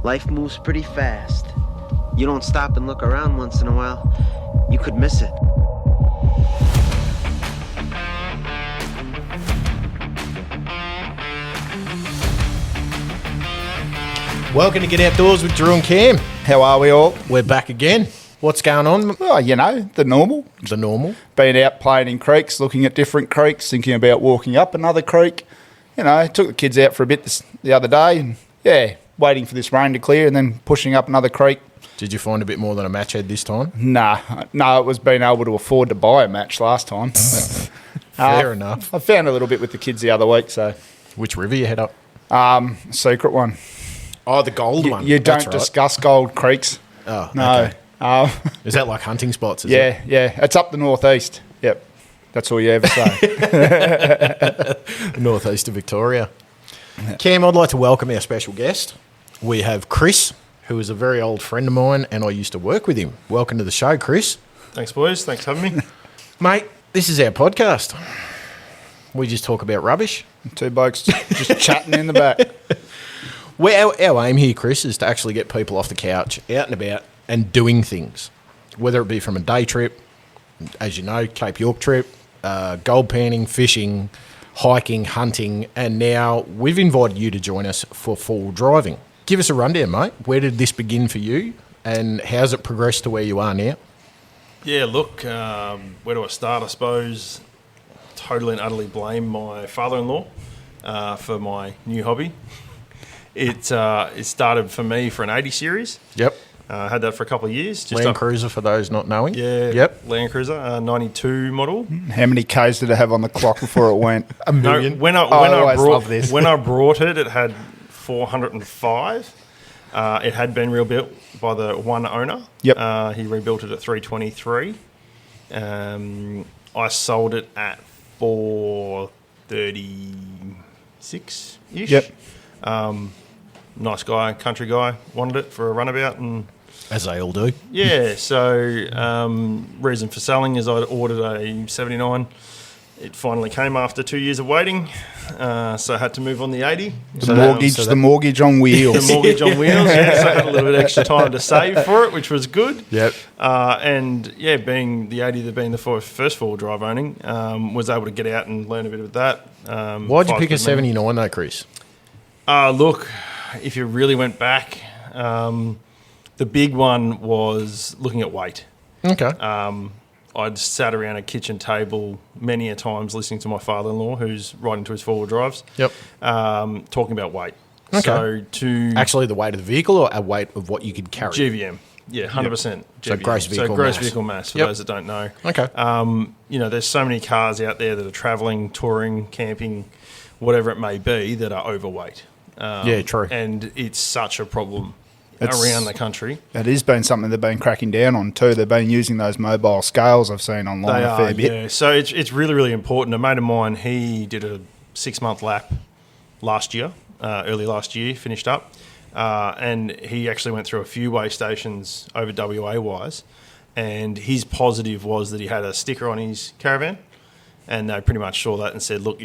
Life moves pretty fast. You don't stop and look around once in a while, you could miss it. Welcome to Get Outdoors with Drew and Cam. How are we all? We're back again. What's going on? Oh, you know, the normal. The normal. Been out playing in creeks, looking at different creeks, thinking about walking up another creek. You know, took the kids out for a bit the other day and, waiting for this rain to clear and then pushing up another creek. Did you find a bit more than a match head this time? No, it was being able to afford to buy a match last time. Fair enough. I found a little bit with the kids the other week, so. Which river you head up? Secret one. Oh, the gold one. You That's don't right. discuss gold creeks. Oh, No. okay. Is that like hunting spots? Is Yeah. It's up the northeast. Yep. That's all you ever say. Northeast of Victoria. Cam, I'd like to welcome our special guest. We have Chris, who is a very old friend of mine, and I used to work with him. Welcome to the show, Chris. Thanks, boys. Thanks for having me. Mate, this is our podcast. We just talk about rubbish. Two blokes just chatting in the back. Well, our aim here, Chris, is to actually get people off the couch, out and about, and doing things. Whether it be from a day trip, as you know, Cape York trip, gold panning, fishing, hiking, hunting, and now we've invited you to join us for four-wheel driving. Give us a rundown, mate. Where did this begin for you, and how's it progressed to where you are now? Yeah, look, where do I start? I suppose totally and utterly blame my father-in-law for my new hobby. It started for me for an 80 series. Yep. Had that for a couple of years. Land Cruiser, for those not knowing. Yeah. Yep. Land Cruiser, 92 model. How many Ks did it have on the clock before it went? A million. No, when I always love this. when I brought it, it had 405. It had been rebuilt by the one owner. Yep. He rebuilt it at 323. I sold it at 436-ish. Yep. Nice guy, country guy, wanted it for a runabout, and As they all do. yeah. So reason for selling is I ordered a 79. It finally came after 2 years of waiting, so I had to move on the 80. The mortgage on wheels. The mortgage on wheels, yeah, so I had a little bit extra time to save for it, which was good. Yep. And yeah, being the 80, being the first four-wheel drive owning, was able to get out and learn a bit of that. Why'd you pick a 79 though, Chris? Look, if you really went back, the big one was looking at weight. Okay. I'd sat around a kitchen table many a times listening to my father-in-law, who's riding to his four-wheel drives, Yep. talking about weight. Okay. So to Actually, the weight of the vehicle or a weight of what you could carry? GVM, yeah, 100% So GVM. gross vehicle gross mass. vehicle mass, for Yep. those that don't know. Okay. There's so many cars out there that are travelling, touring, camping, whatever it may be, that are overweight. Yeah, true. And it's such a problem It's- around the country. It has been something they've been cracking down on too. They've been using those mobile scales I've seen online They a fair are, bit. yeah. So it's really, really important. A mate of mine, he did a 6-month lap last year, early last year, finished up. And he actually went through a few weigh stations over WA-wise. And his positive was that he had a sticker on his caravan. And they pretty much saw that and said, look,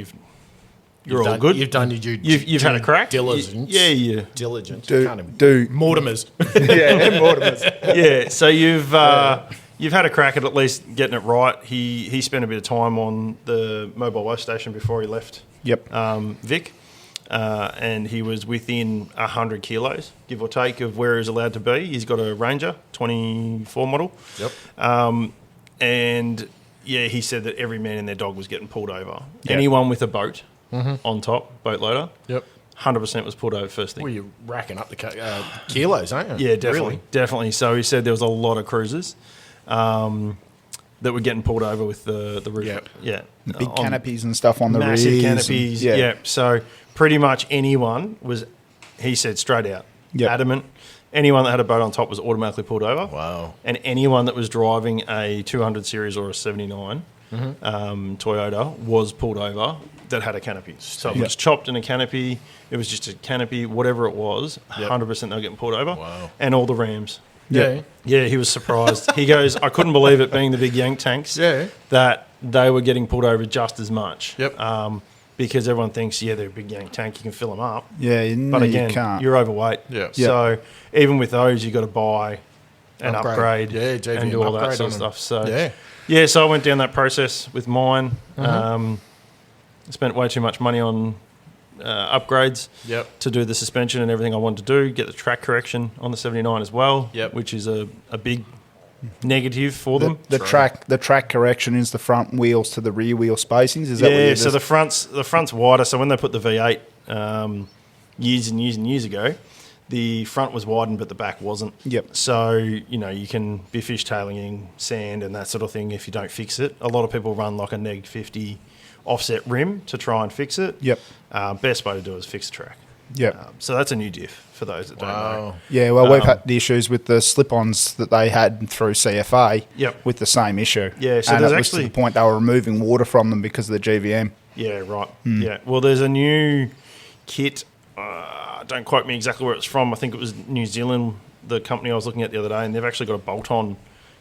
you're all good. You've done your You've had a crack. Diligence. Yeah. Diligence. Do Mortimer's. yeah, Mortimer's. Yeah, so you've had a crack at least getting it right. He spent a bit of time on the mobile weigh station before he left Yep. Vic, and he was within 100 kilos, give or take, of where he's allowed to be. He's got a Ranger 24 model. Yep. And yeah, he said that every man and their dog was getting pulled over. Yep. Anyone with a boat on top, boat loader, Yep. 100% was pulled over first thing. Well, you're racking up the kilos, aren't you? Yeah, definitely, Really? definitely. So he said there was a lot of cruisers that were getting pulled over with the roof. Yep. Yeah, The big on canopies and stuff on the rears. massive canopies. and- Yeah. So pretty much anyone was, he said straight out, Yep. adamant. Anyone that had a boat on top was automatically pulled over. Wow. And anyone that was driving a 200 series or a 79 Toyota was pulled over that had a canopy. So it was chopped in a canopy. It was just a canopy, whatever it was. 100% they were getting pulled over. Wow. And all the Rams. Yeah. Yeah, he was surprised. He goes, I couldn't believe it being the big yank tanks Yeah. that they were getting pulled over just as much. Yep. because everyone thinks, they're a big yank tank, you can fill them up. Yeah, But again, you can't. you're overweight. Yeah. So even with those, you've got to buy an upgrade Yeah, JVM and do all that upgrade sort of on stuff. So Yeah. so I went down that process with mine. Spent way too much money on upgrades to do the suspension and everything I wanted to do, get the track correction on the 79 as well, which is a big negative for them. The track correction is the front wheels to the rear wheel spacings. Is that what Yeah, so the front's wider. So when they put the V8 years and years and years ago, the front was widened, but the back wasn't. Yep. So, you can be fishtailing sand and that sort of thing if you don't fix it. A lot of people run like a neg 50 offset rim to try and fix it. Yep. Best way to do it is fix the track. Yep. So that's a new diff for those that don't know. Yeah, well, we've had the issues with the slip-ons that they had through CFA with the same issue. Yeah, so and there's it was actually to the point they were removing water from them because of the GVM. Yeah, right. Yeah. Well, there's a new kit. Don't quote me exactly where it's from. I think it was New Zealand, the company I was looking at the other day, and they've actually got a bolt-on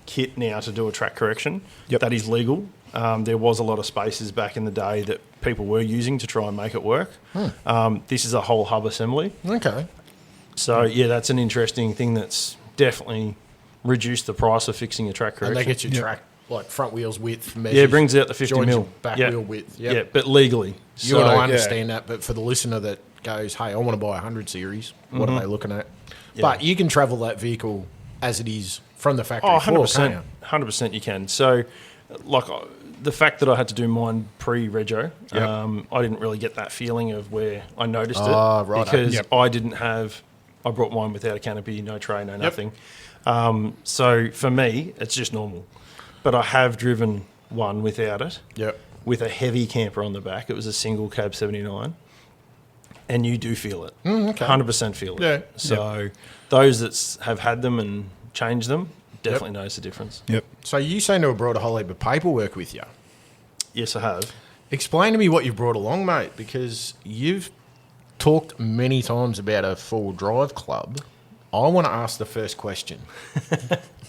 kit now to do a track correction. Yep. That is legal. There was a lot of spaces back in the day that people were using to try and make it work. This is a whole hub assembly. Okay. So, that's an interesting thing that's definitely reduced the price of fixing a track correction. And they get your track, like front wheels width measures. Yeah, it brings out the 50 joins mil. your back wheel width. Yep. Yeah, but legally. You and I understand that, but for the listener that goes, hey, I want to buy a 100 series, what are they looking at? Yeah. But you can travel that vehicle as it is from the factory floor, 100%. can't you? 100% you can. So, like, the fact that I had to do mine pre-rego, I didn't really get that feeling of where I noticed it. Right. Because I brought mine without a canopy, no tray, no nothing. So, for me, it's just normal. But I have driven one without it. Yep. With a heavy camper on the back. It was a single cab 79. And you do feel it. Okay. 100% feel it. Yeah. So those that have had them and changed them definitely notice the difference. Yep. So you seem to have brought a whole heap of paperwork with you. Yes, I have. Explain to me what you've brought along, mate, because you've talked many times about a four-wheel drive club. I want to ask the first question.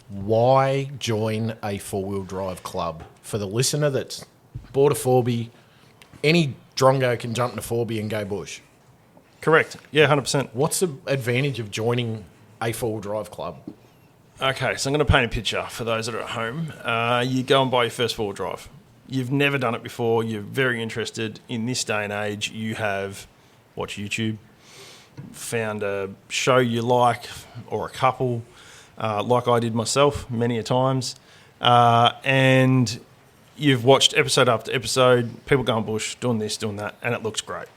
Why join a four-wheel drive club? For the listener that's bought a 4B, any drongo can jump in a 4B and go bush. Correct. Yeah, 100%. What's the advantage of joining a four-wheel drive club? Okay, so I'm going to paint a picture for those that are at home. You go and buy your first four-wheel drive. You've never done it before. You're very interested. In this day and age, you have watched YouTube, found a show you like or a couple, like I did myself many a times, and you've watched episode after episode, people going bush, doing this, doing that, and it looks great.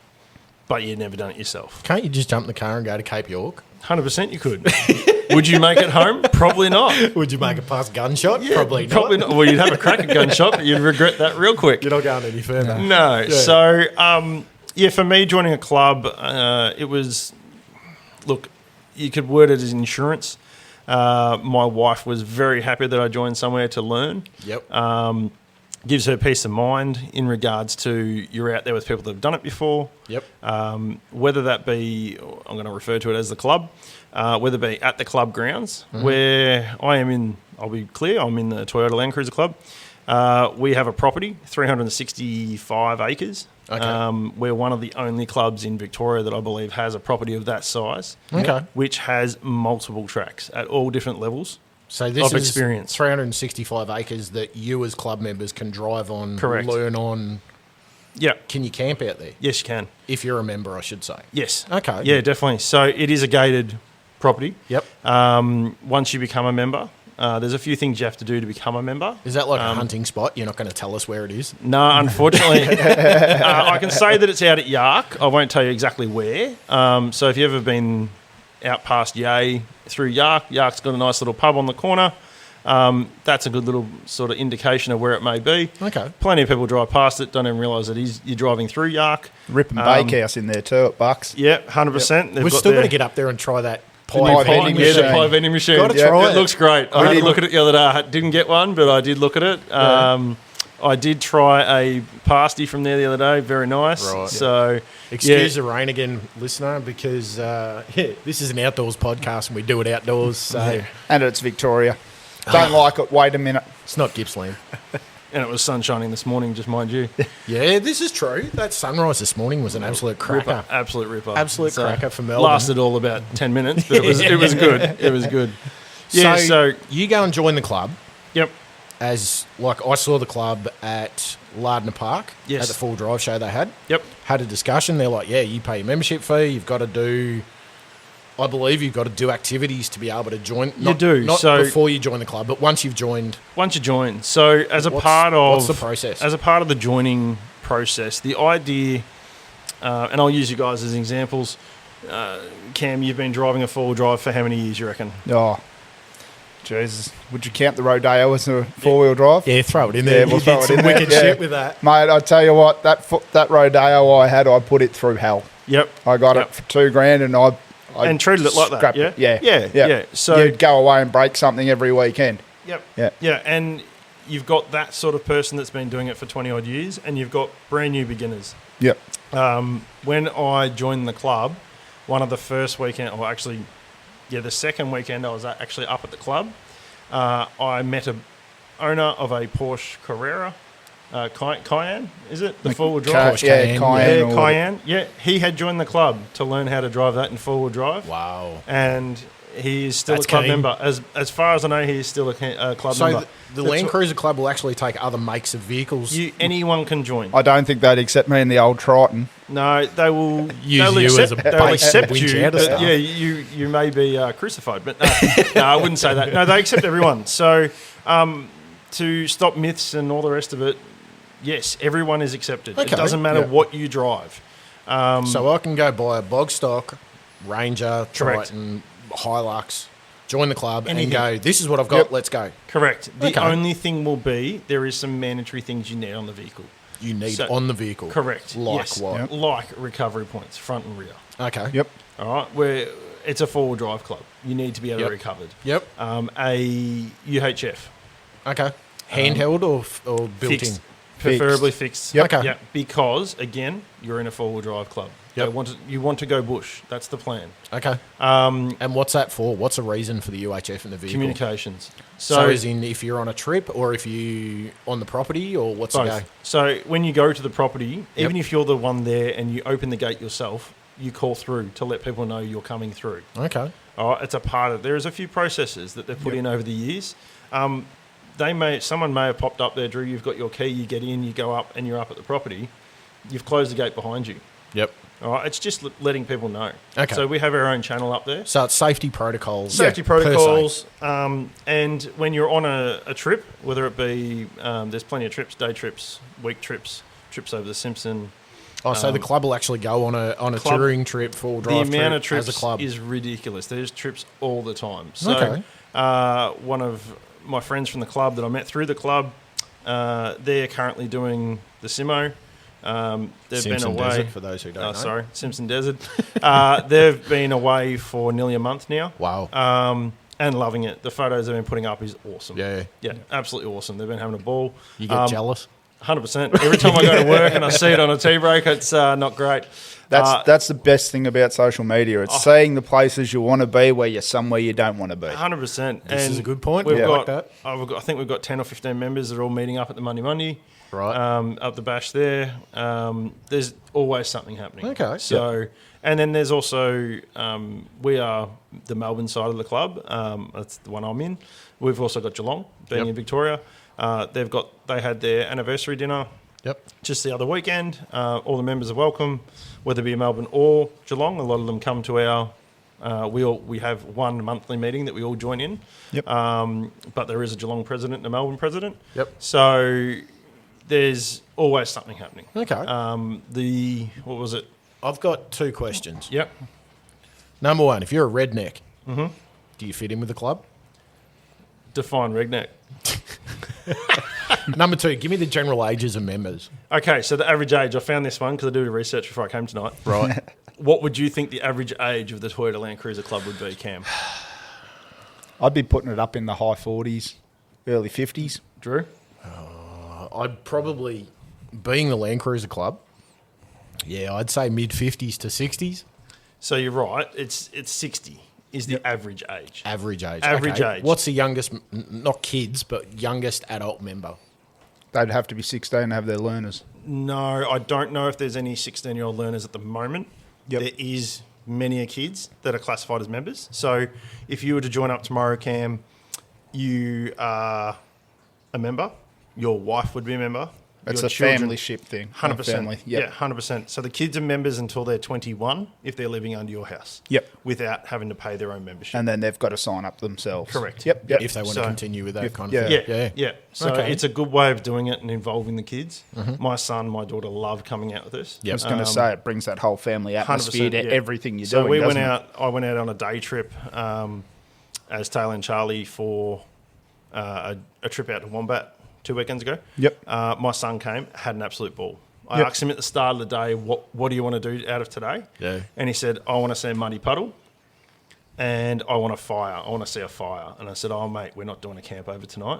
But you've never done it yourself. Can't you just jump in the car and go to Cape York? 100% you could. Would you make it home? Probably not. Would you make it past gunshot? Yeah, Probably not. Well, you'd have a crack at gunshot, but you'd regret that real quick. You're not going any further. No. Yeah. So, for me, joining a club, it was, look, you could word it as insurance. My wife was very happy that I joined somewhere to learn. Yep. Gives her peace of mind in regards to you're out there with people that have done it before. Yep. Whether that be, I'm going to refer to it as the club, whether it be at the club grounds, where I am in, I'll be clear, I'm in the Toyota Land Cruiser Club. We have a property, 365 acres. Okay. We're one of the only clubs in Victoria that I believe has a property of that size, Okay. which has multiple tracks at all different levels. So this of is experience. 365 acres that you as club members can drive on, Correct. learn on. Yeah. Can you camp out there? Yes, you can. If you're a member, I should say. Yes. Okay. Yeah, definitely. So it is a gated property. Yep. Once you become a member, there's a few things you have to do to become a member. Is that like a hunting spot? You're not going to tell us where it is? No, unfortunately. I can say that it's out at Yark. I won't tell you exactly where. So if you've ever been out past Yea through Yark, Yark's got a nice little pub on the corner. That's a good little sort of indication of where it may be. Okay. Plenty of people drive past it, don't even realise it is. You're driving through Yark. Rip and Bakehouse in there too at Bucks. Yeah, 100%. We've still got to get up there and try that new pie vending vending machine. the pie vending machine. Gotta try it. it. Looks great. I had a look at it the other day. I didn't get one, but I did look at it. I did try a pasty from there the other day. Very nice. Right. So, Excuse the rain again, listener, because this is an outdoors podcast and we do it outdoors. So And it's Victoria. Don't like it. Wait a minute. it's not Gippsland. And it was sun shining this morning, just mind you. Yeah, this is true. That sunrise this morning was an absolute cracker. Ripper, absolute ripper. Absolute So, cracker for Melbourne. Lasted all about 10 minutes, but it was good. It was good. Yeah, so you go and join the club. yep. As like I saw the club at Lardner Park Yes. at the full drive show they had. Yep. Had a discussion. They're like, yeah, you pay your membership fee. You've got to do, I believe you've got to do activities to be able to join. Not before you join the club, but once you've joined. Once you join. So as a What's the process? As a part of the joining process, the idea, and I'll use you guys as examples. Cam, you've been driving a four-wheel drive for how many years, you reckon? Oh, Jesus. Would you count the Rodeo as a four-wheel drive? Yeah, throw it in there. Yeah, we'll throw it in there. Wicked shit with that. Mate, I tell you what, that Rodeo I had, I put it through hell. Yep. I got it for $2,000 and I and treated it like that, scrapped yeah? it. Yeah. So you'd go away and break something every weekend. Yep. Yeah. Yeah, and you've got that sort of person that's been doing it for 20-odd years, and you've got brand new beginners. Yep. When I joined the club, one of the first weekend, or actually, the second weekend I was actually up at the club, I met a owner of a Porsche Carrera, Cayenne, is it? The four-wheel drive? Cayenne. Cayenne. Yeah, he had joined the club to learn how to drive that in four-wheel drive. Wow. And he is still That's a club keen. member. As far as I know, he is still a club So member. the Land Cruiser Club will actually take other makes of vehicles. Anyone can join. I don't think they'd accept me in the old Triton. No, they will Use they'll you as accept, a they'll base accept winch you, out of but stuff. yeah, you may be crucified. But no, I wouldn't say that. No, they accept everyone. So to stop myths and all the rest of it, yes, everyone is accepted. Okay. It doesn't matter Yeah. what you drive. So I can go buy a bog stock Ranger, Correct. Triton, Hilux, join the club Anything. and go, this is what I've got, Yep. let's go. Correct. The Okay. only thing will be there is some mandatory things you need on the vehicle. You need So- on the vehicle. Correct. Like yes. what? Yep. Like recovery points, front and rear. Okay. Yep. All right, where it's a four-wheel drive club. You need to be able Yep. to recovered. Yep. A UHF. Okay. Handheld or built Fixed. in? Preferably fixed. Yep. Okay. Yeah, because again, you're in a four-wheel drive club. Yep. You want to go bush. That's the plan. Okay. And what's that for? What's the reason for the UHF in the vehicle? Communications. So as in if you're on a trip or if you on the property or what's the go? both. So when you go to the property, Yep. even if you're the one there and you open the gate yourself, you call through to let people know you're coming through. Okay. All right, it's a part of. There's a few processes that they've put in over the years. Someone may have popped up there, Drew. You've got your key. You get in. You go up, and you're up at the property. You've closed the gate behind you. Yep. All right, it's just letting people know. Okay. So we have our own channel up there. So it's safety protocols. Safety per se. protocols, and when you're on a trip, whether it be there's plenty of trips, day trips, week trips, trips over the Simpson. Oh, so the club will actually go on a club- touring trip, full The drive amount of trip trips as a club. is ridiculous. There's trips all the time. So Okay. one of my friends from the club that I met through the club, they're currently doing the Simo. They've Simpson been away. Desert, for those who don't know. Sorry, Simpson Desert. They've been away for nearly a month now. Wow. And loving it. The photos they've been putting up is awesome. Yeah. Yeah, absolutely awesome. They've been having a ball. You get jealous? 100%. Every time I go to work and I see it on a tea break, it's not great. That's the best thing about social media. It's seeing the places you want to be where you're somewhere you don't want to be. 100%. This is a good point. We've Yeah, I got, like that. I think we've got 10 or 15 members that are all meeting up at the Monday. Right. Up the bash there. There's always something happening. Okay. So, and then there's also, we are the Melbourne side of the club. That's the one I'm in. We've also got Geelong, being in Victoria. They had their anniversary dinner Yep. just the other weekend. All the members are welcome, whether it be Melbourne or Geelong. A lot of them come to our. We have one monthly meeting that we all join in. Yep. But there is a Geelong president and a Melbourne president. Yep. So there's always something happening. Okay. What was it? I've got two questions. Yep. Number one, if you're a redneck, do you fit in with the club? Define redneck. Number two, give me the general ages of members. Okay, so the average age. I found this one because I did a research before I came tonight. Right. What would you think the average age of the Toyota Land Cruiser Club would be, Cam? I'd be putting it up in the high 40s, early 50s. Drew? I'd probably, being the Land Cruiser Club, I'd say mid-50s to 60s. So you're right. It's 60 is the average age. Average age. Average age. What's the youngest, not kids, but youngest adult member? They'd have to be 16 and have their learners. No, I don't know if there's any 16-year-old learners at the moment. Yep. There is many kids that are classified as members. So if you were to join up tomorrow, Cam, you are a member. Your wife would be a member. It's Your a children- family ship thing. 100%. Family. Yep. Yeah, 100%. So the kids are members until they're 21 if they're living under your house. Yep. Without having to pay their own membership. And then they've got to sign up themselves. Correct. Yep. Yep. If they want So- to continue with that if- kind yeah. of Yeah, thing. yeah. So Okay. it's a good way of doing it and involving the kids. My son, my daughter love coming out with us. I was going to say it brings that whole family atmosphere 100%, to yeah. everything you're So doing. we went doesn't it? out. I went out on a day trip as Taylor and Charlie for a trip out to Wombat 2 weekends ago. Yep. My son came, had an absolute ball. I Yep. asked him at the start of the day, "What do you want to do out of today?" Yeah. And he said, "I want to see a muddy puddle, and I want a fire. I want to see a fire." And I said, "Oh mate, we're not doing a camp over tonight.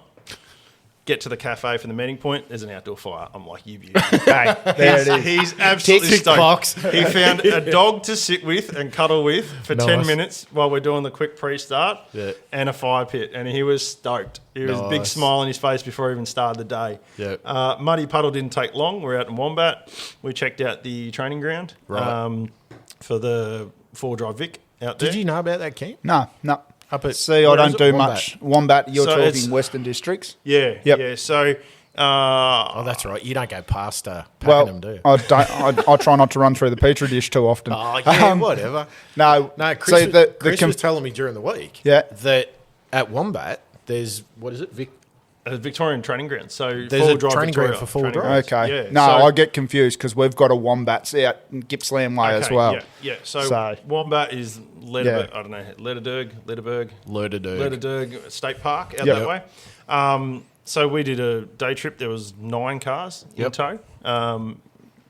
Get to the cafe for the meeting point. There's an outdoor fire." I'm like, "You beauty." Hey, there it is. He's absolutely Tick stoked. box. He found a dog to sit with and cuddle with for 10 Nice. minutes while we're doing the quick pre-start Yeah. and a fire pit. And he was stoked. He was a big Nice. smile on his face before he even started the day. Yeah. Muddy Puddle didn't take long. We're out in Wombat. We checked out the training ground Right. for the 4-drive Vic out there. Did you know about that camp? No. Up at See, I Where don't is it? do Wombat. much. Wombat, you're So it's- talking Western Districts? Yeah, Yep. yeah. So, Oh, that's right. You don't go past Well, Pakenham, do you? I don't. I try not to run through the petri dish too often. Oh, yeah, whatever. No, No, Chris, see, the Chris com- was telling me during the week Yeah. that at Wombat, there's, what is it, Victorian training ground. So, There's a four-wheel drive training ground Victoria for four-wheel training drive. grounds. Okay. Yeah, No, so- I get confused because we've got a Wombats out in Gippsland Way as Okay, well. Yeah, yeah. So, So- Wombat is Lederberg, Yeah. I don't know, Lederberg, Lederderg. State Park out Yep. that way. So we did a day trip. There was 9 cars in Yep. tow,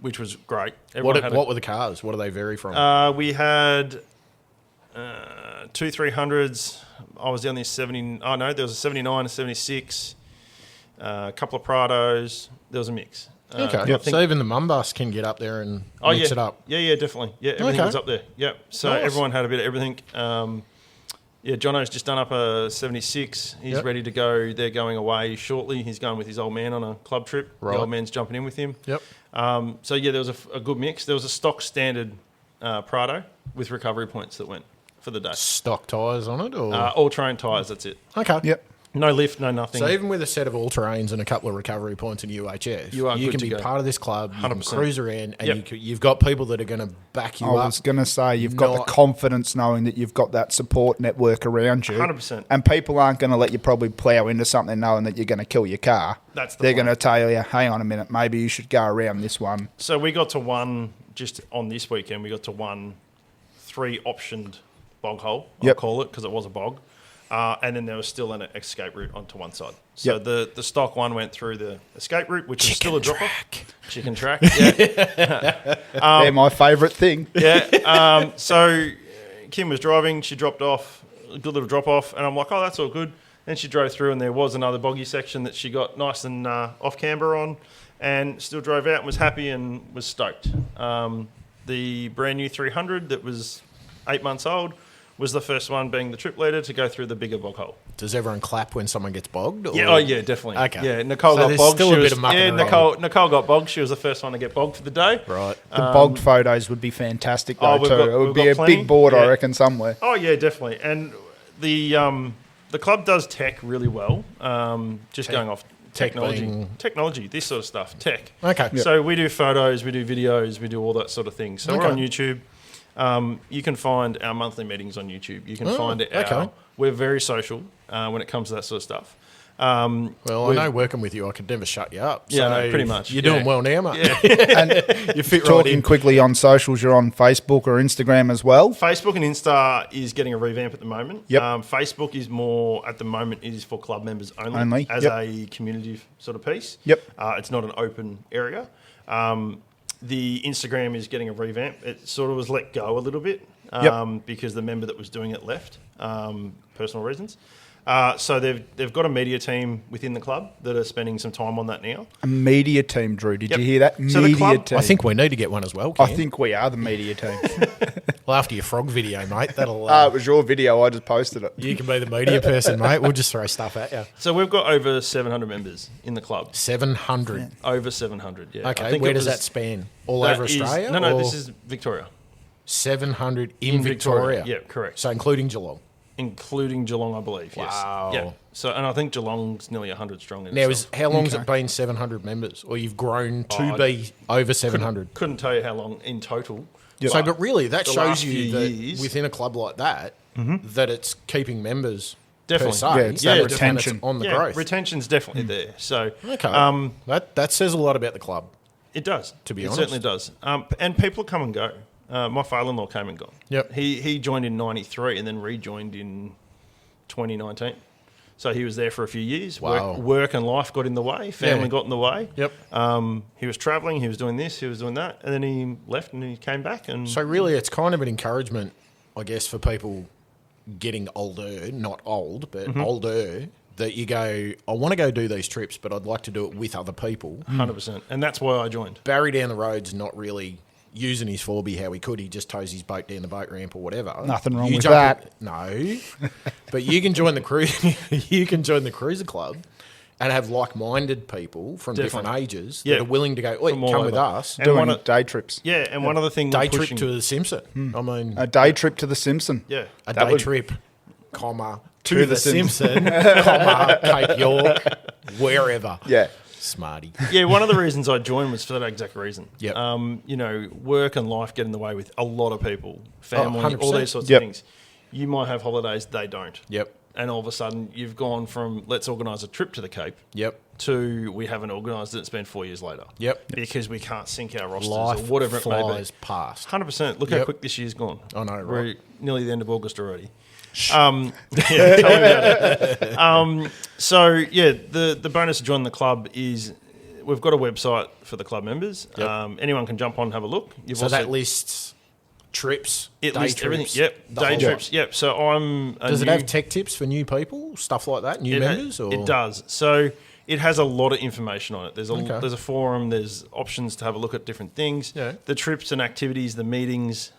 which was great. What were the cars? What do they vary from? We had 2 300s. I was down there 70. Oh no, there was a 79, a 76, a couple of Prados. There was a mix. okay. I think- So even the mum bus can get up there and Oh, mix yeah. it up. Yeah, definitely. Yeah, everything Okay. was up there. Yep. So Nice. everyone had a bit of everything. Jono's just done up a 76. He's Yep. ready to go. They're going away shortly. He's going with his old man on a club trip. Right. The old man's jumping in with him. Yep. So yeah, there was a good mix. There was a stock standard Prado with recovery points that went for the day. Stock tyres on it? Or? All train tyres, that's it. Okay. Yep. No lift, no nothing. So even with a set of all-terrains and a couple of recovery points in UHF, You are you good can to be go. part of this club, you can 100%. cruise around, and Yep. you've got people that are going to back you I up. was going to say, you've got Not- the confidence knowing that you've got that support network around you. 100%. And people aren't going to let you probably plough into something knowing that you're going to kill your car. That's the They're plan. going to tell you, hang on a minute, maybe you should go around this one. So we got to one, just on this weekend, we got to one 3-optioned bog hole, I'll Yep. call it, because it was a bog. And then there was still an escape route onto one side. So Yep. the stock one went through the escape route, which is still a drop off. Chicken track. Yeah. They're my favourite thing. Yeah. So Kim was driving. She dropped off, a good little drop off. And I'm like, oh, that's all good. Then she drove through and there was another boggy section that she got nice and off camber on and still drove out and was happy and was stoked. The brand new 300 that was 8 months old was the first one being the trip leader to go through the bigger bog hole. Does everyone clap when someone gets bogged? Or? Yeah, oh yeah, definitely. Okay. Yeah, Nicole So got there's bogged. still She a bit was- of mucking yeah, around. Nicole got bogged. She was the first one to get bogged for the day. Right. The bogged photos would be fantastic, though, we've too. got- It would we've be got a plenty. big board, I Yeah. reckon, somewhere. Oh yeah, definitely. And the club does tech really well. Just going off Tech technology, being- this sort of stuff, tech. Okay. So we do photos, we do videos, we do all that sort of thing. So we're Okay. on YouTube. You can find our monthly meetings on YouTube. You can find it. okay. We're very social when it comes to that sort of stuff. Well, I we've- know working with you, I could never shut you up. Yeah, So no, pretty much. You're Yeah. doing well now, mate. And You fit right talking in. quickly on socials, you're on Facebook or Instagram as well. Facebook and Insta is getting a revamp at the moment. Yep. Facebook is more, at the moment, it is for club members only, Only, as yep. a community sort of piece. Yep. It's not an open area. The Instagram is getting a revamp. It sort of was let go a little bit Yep. because the member that was doing it left, personal reasons. So they've got a media team within the club that are spending some time on that now. A media team, Drew. Did Yep. you hear that? So the Media club- team. I think we need to get one as well, I Cam. think we are the media team. Well, after your frog video, mate, that'll... It was your video. I just posted it. you can be the media person, mate. We'll just throw stuff at you. So we've got over 700 members in the club. 700. Over 700, yeah. I Okay, think where it does was- that span? All that over is- Australia? No, or this is Victoria. 700 in Victoria. Yeah, correct. So including Geelong. Including Geelong, I believe, yes. Wow. Yeah. So, and I think Geelong's nearly 100 strong in Now, itself. how long has it been 700 members? Or you've grown to I be over 700? Couldn't tell you how long in total. So, but really, that the shows last you few that years- within a club like that, that it's keeping members Definitely. per se. Yeah, it's that and it's retention. on the Yeah, growth. retention's definitely there. So, Okay. That says a lot about the club. it does. To be it honest. certainly does. And people come and go. My father-in-law came and gone. Yep. He joined in 93 and then rejoined in 2019. So he was there for a few years. Wow. Work and life got in the way. Family got in the way. Yep. He was travelling. He was doing this. He was doing that. And then he left and he came back. And So really, it's kind of an encouragement, I guess, for people getting older, not old, but older, that you go, I want to go do these trips, but I'd like to do it with other people. 100%. And that's why I joined. Barry down the road's not really using his 4B how he could. He just tows his boat down the boat ramp or whatever. Nothing wrong You with jump that. in- no, but you can join the you can join the cruiser club and have like-minded people from different Definitely. ages Yeah. that are willing to go. Wait, From all come with over. us. And Doing one of- day trips. Yeah, and one other thing Day we're trip pushing, to the Simpson. I mean, A day trip to the Simpson. yeah, a that day would- trip, comma, To to the the Simpson, comma, Cape York, wherever. Yeah. Smarty. yeah. One of the reasons I joined was for that exact reason. Yep. Work and life get in the way with a lot of people, family, 100%. all these sorts Yep. of things. You might have holidays, they don't. Yep. And all of a sudden, you've gone from let's organise a trip to the Cape Yep. to we haven't organised it. It's been 4 years later. Yep. Because we can't sync our rosters Life or whatever it may be. flies past. 100%. Look how Yep. quick this year's gone. I know, right? We're nearly the end of August already. Yeah, tell me about it. The bonus of joining the club is we've got a website for the club members. Yep. Anyone can jump on and have a look. You've So also, that lists trips, it day lists everything. trips. Yep, the day whole trips. lot. Yep. So I'm. Does it have tech tips for new people, stuff like that, new members? Or It does. So it has a lot of information on it. There's a Okay. there's a forum. There's options to have a look at different things. Yeah. The trips and activities, the meetings.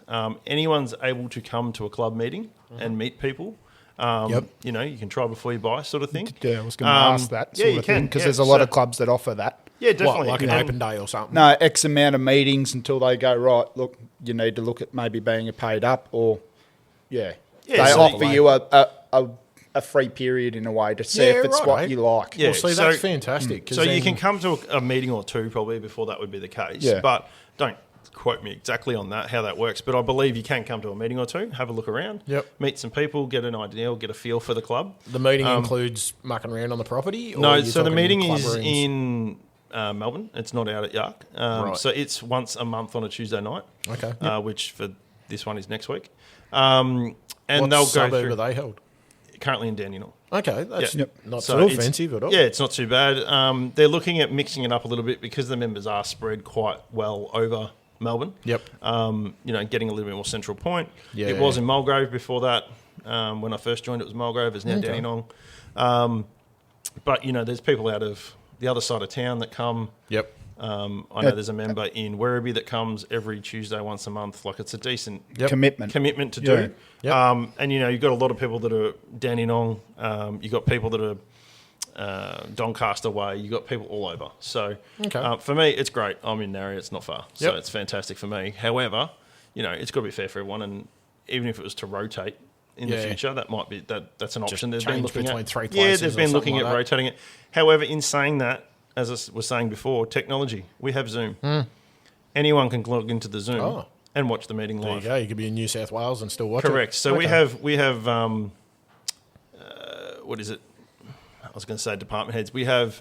Anyone's able to come to a club meeting and meet people. Yep. You know, you can try before you buy, sort of thing. Yeah, I was going to ask that yeah, sort you of thing can, because yeah. there's a lot So- of clubs that offer that. Yeah, what, definitely. like an And- open day or something? No, X amount of meetings until they go, right, look, you need to look at maybe being a paid up or, Yeah, they so- offer you a free period in a way to see Yeah, if it's right, what eh? you like. Yeah. Well, see, so- that's fantastic. 'cause So you then- can come to a meeting or two probably before that would be the case. Yeah. But don't quote me exactly on that, how that works. But I believe you can come to a meeting or two, have a look around, Yep. meet some people, get an idea, get a feel for the club. The meeting includes mucking around on the property? Or No, you're so the talking meeting club is rooms? in Melbourne. It's not out at Yark. Right. So it's once a month on a Tuesday night. Okay. Which for this one is next week. And What they'll go suburb through are they held? currently in Dandenong. Okay, that's Yeah. not So too it's- offensive at all. Yeah, it's not too bad. They're looking at mixing it up a little bit because the members are spread quite well over Melbourne. Yep. Getting a little bit more central point. Yeah. It was in Mulgrove before that. When I first joined, it was Mulgrove. It's now Okay. Dandenong. But there's people out of the other side of town that come. Yep. I know there's a member in Werribee that comes every Tuesday once a month. Like it's a decent Yep. Commitment. to Yeah. do. Yep. And you've got a lot of people that are Dandenong. You've got people that are Doncaster way. You've got people all over. So Okay. for me, it's great. I'm in Narry. It's not far. So Yep. it's fantastic for me. However, it's got to be fair for everyone. And even if it was to rotate in the Yeah. future, that might be that's an Just option. They've been change looking between at three Yeah, places they've or been something looking like at that. rotating it. However, in saying that, as I was saying before, technology. We have Zoom. Anyone can log into the Zoom Oh. and watch the meeting There you live. go. You could be in New South Wales and still watch it. Correct. So we Okay. have what is it? I was going to say department heads. We have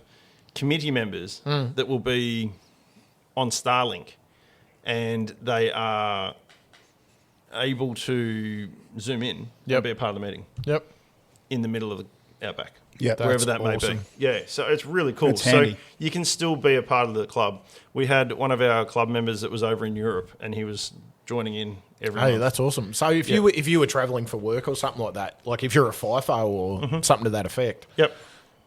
committee members that will be on Starlink, and they are able to zoom in Yep. and be a part of the meeting Yep. in the middle of the outback. Yeah, wherever that's that may awesome. be. Yeah, so it's really cool. That's So handy. you can still be a part of the club. We had one of our club members that was over in Europe, and he was joining in every Hey, month. that's awesome. So if you were travelling for work or something like that, like if you're a FIFO or something to that effect, Yep.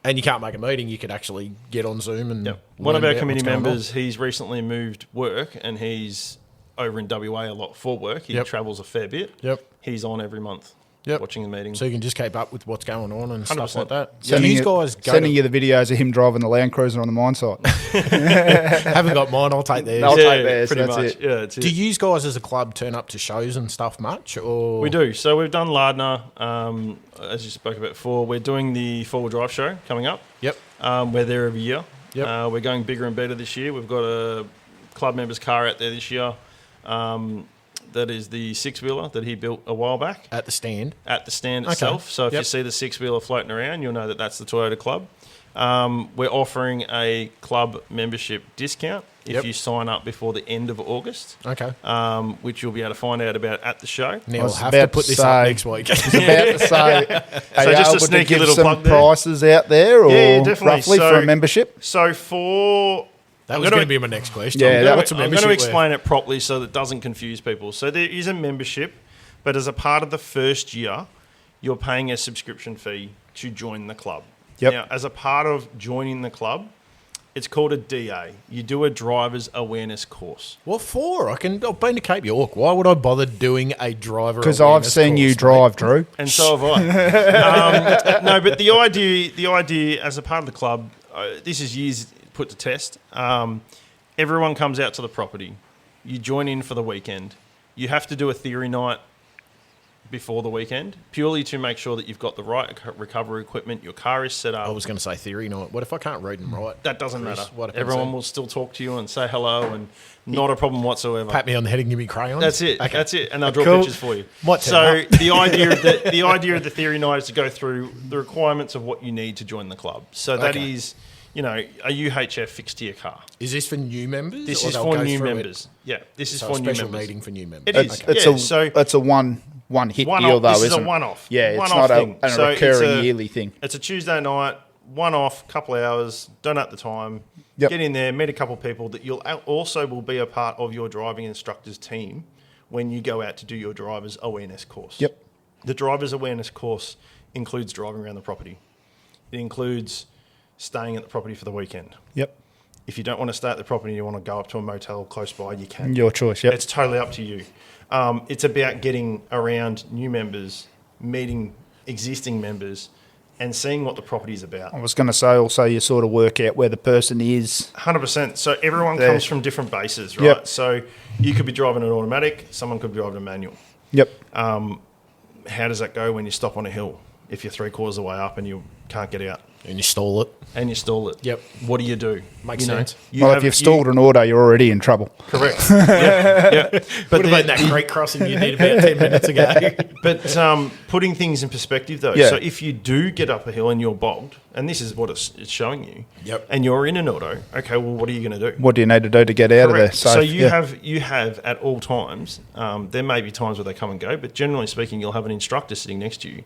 and you can't make a meeting, you could actually get on Zoom and One of learn our about committee what's going on. members, he's recently moved work and he's over in WA a lot for work. He Yep. travels a fair bit. Yep. He's on every month Yep. watching the meeting. So you can just keep up with what's going on and stuff 100%. like that. So Sending you you- guys Sending you the videos of him driving the Land Cruiser on the mine site. haven't got mine, I'll take theirs. I'll take theirs, pretty that's much. it. Yeah, that's it. Do you guys as a club turn up to shows and stuff much? Or We do. So we've done Lardner, as you spoke about before. We're doing the four-wheel drive show coming up. Yep. We're there every year. Yep. We're going bigger and better this year. We've got a club member's car out there this year. That is the six-wheeler that he built a while back At the stand. at the stand Okay. itself. So if you Yep. see the six-wheeler floating around, you'll know that that's the Toyota Club. We're offering a club membership discount if Yep. you sign up before the end of August, Okay. which you'll be able to find out about at the show. Now I we'll was have to about put to this up say- next week. About to say, are you just a able to sneaky give little some plug there? prices out there, or Yeah, definitely. roughly for a So- membership? So for That I'm was gonna- going to be my next question. Yeah, that What's a I'm going membership to worth? explain it properly so that it doesn't confuse people. So there is a membership, but as a part of the first year, you're paying a subscription fee to join the club. Yep. Now, as a part of joining the club, it's called a DA. You do a driver's awareness course. What for? I've been to Cape York. Why would I bother doing a driver? Because I've awareness seen you course, drive, mate? Drew. And so have I. No, but the idea as a part of the club, this is years put to test. Everyone comes out to the property. You join in for the weekend. You have to do a theory night before the weekend, purely to make sure that you've got the right recovery equipment, your car is set up. I was going to say theory night. What if I can't read and write? That doesn't Chris, matter. what happens Everyone then? will still talk to you and say hello, and not a problem whatsoever. Pat me on the head and give me crayons. That's it. Okay. That's it, and they'll draw Cool. pictures for you. Might So turn up. the idea of the theory night is to go through the requirements of what you need to join the club. So that Okay. is, a UHF fixed to your car. Is this for new members? This or is they'll for go new through it? members. Yeah, this is So for a new special members. meeting for new members. It is. Okay. It's a one hit One deal off. though, This is isn't a it? one-off. Yeah, it's One-off not thing. a So it's recurring yearly thing. It's a Tuesday night, one off, couple of hours, done at the time. Yep. Get in there, meet a couple of people that you'll also will be a part of your driving instructor's team when you go out to do your driver's awareness course. Yep. The driver's awareness course includes driving around the property. It includes staying at the property for the weekend. Yep. If you don't want to stay at the property and you want to go up to a motel close by, you can. Your choice, yep. It's totally up to you. It's about getting around new members, meeting existing members, and seeing what the property is about. I was going to say also you sort of work out where the person is. 100%. So everyone There. comes from different bases, right? Yep. So you could be driving an automatic, someone could be driving a manual. Yep. How does that go when you stop on a hill? If you're 3/4 of the way up and you can't get out And you stall it. and you stall it, Yep. what do you do? Makes You know, sense. you Well, have- if you've stalled an auto, you're already in trouble. correct. yeah. But Would have been that great crossing you did about 10 minutes ago. But putting things in perspective, though. Yeah. So if you do get up a hill and you're bogged, and this is what it's showing you, Yep. and you're in an auto, okay, well, what are you going to do? What do you need to do to get out Correct. of there? So Safe, you yeah. have at all times. There may be times where they come and go, but generally speaking, you'll have an instructor sitting next to you.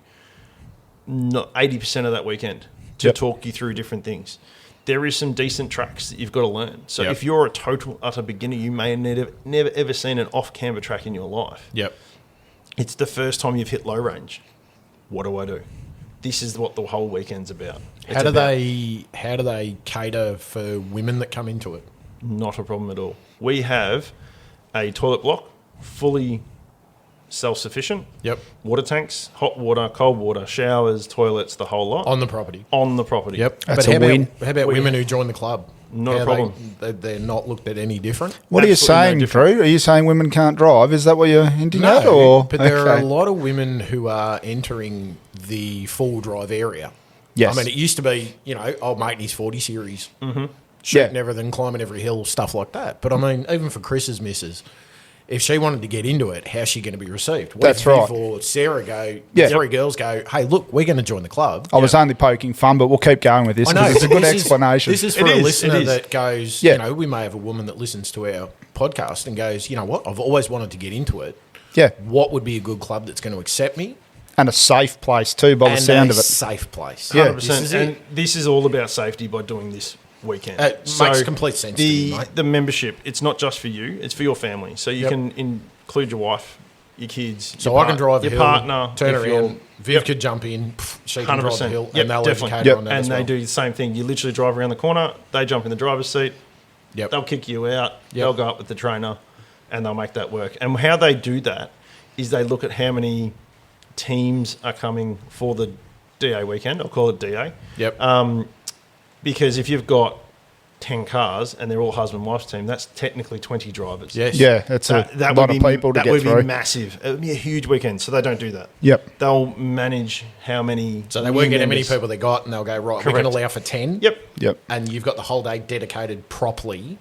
Not 80% of that weekend to Yep. talk you through different things. There is some decent tracks that you've got to learn. So Yep. if you're a total utter beginner, you may have never ever seen an off-camber track in your life. Yep. It's the first time you've hit low range. What do I do? This is what the whole weekend's about. It's How do about they cater for women that come into it? Not a problem at all. We have a toilet block, fully self-sufficient. Yep. Water tanks, hot water, cold water, showers, toilets, the whole lot On the property. on the property. Yep. That's but a how win. About, how about women who join the club? Not a How problem. They're not looked at any different? What are you Absolutely no saying, different. Drew? Are you saying women can't drive? Is that what you're hinting at? Or? but there are Okay. a lot of women who are entering the full drive area. Yes. I mean, it used to be, old mate in his 40 series, Yeah. shooting everything, climbing every hill, stuff like that. But I mean, even for Chris's missus, if she wanted to get into it, how's she going to be received? What That's if right. For Sarah go, Yeah. three girls go, hey, look, we're going to join the club. I was only poking fun, but we'll keep going with this I know, because it's a but good this explanation. This is for It a is, listener it is. that goes, Yeah. we may have a woman that listens to our podcast and goes, you know what, I've always wanted to get into it. yeah. What would be a good club that's going to accept me? And a safe place too, by the and sound a of it. safe place. Yeah. 100%. This is and it. this is all about safety by doing this. weekend. It makes complete sense to me, mate. The membership, it's not just for you, it's for your family. So you can include your wife, your kids. So I can drive the your hill, partner, turn if you're- around. Viv could jump in. She can drive the hill, Yep, and they'll definitely. educate her on that And as well. they do the same thing. You literally drive around the corner, they jump in the driver's seat, Yep. they'll kick you out, they'll go up with the trainer, and they'll make that work. And how they do that is they look at how many teams are coming for the DA weekend. I'll call it DA. Yep. Because if you've got 10 cars and they're all husband and wife's team, that's technically 20 drivers. Yes. Yeah, that's a lot of people to that get would through. be massive. It would be a huge weekend, so they don't do that. Yep. They'll manage how many. So they work out how many members. people they got, and they'll go, right, we Correct. can allow for 10. Yep. Yep. And you've got the whole day dedicated properly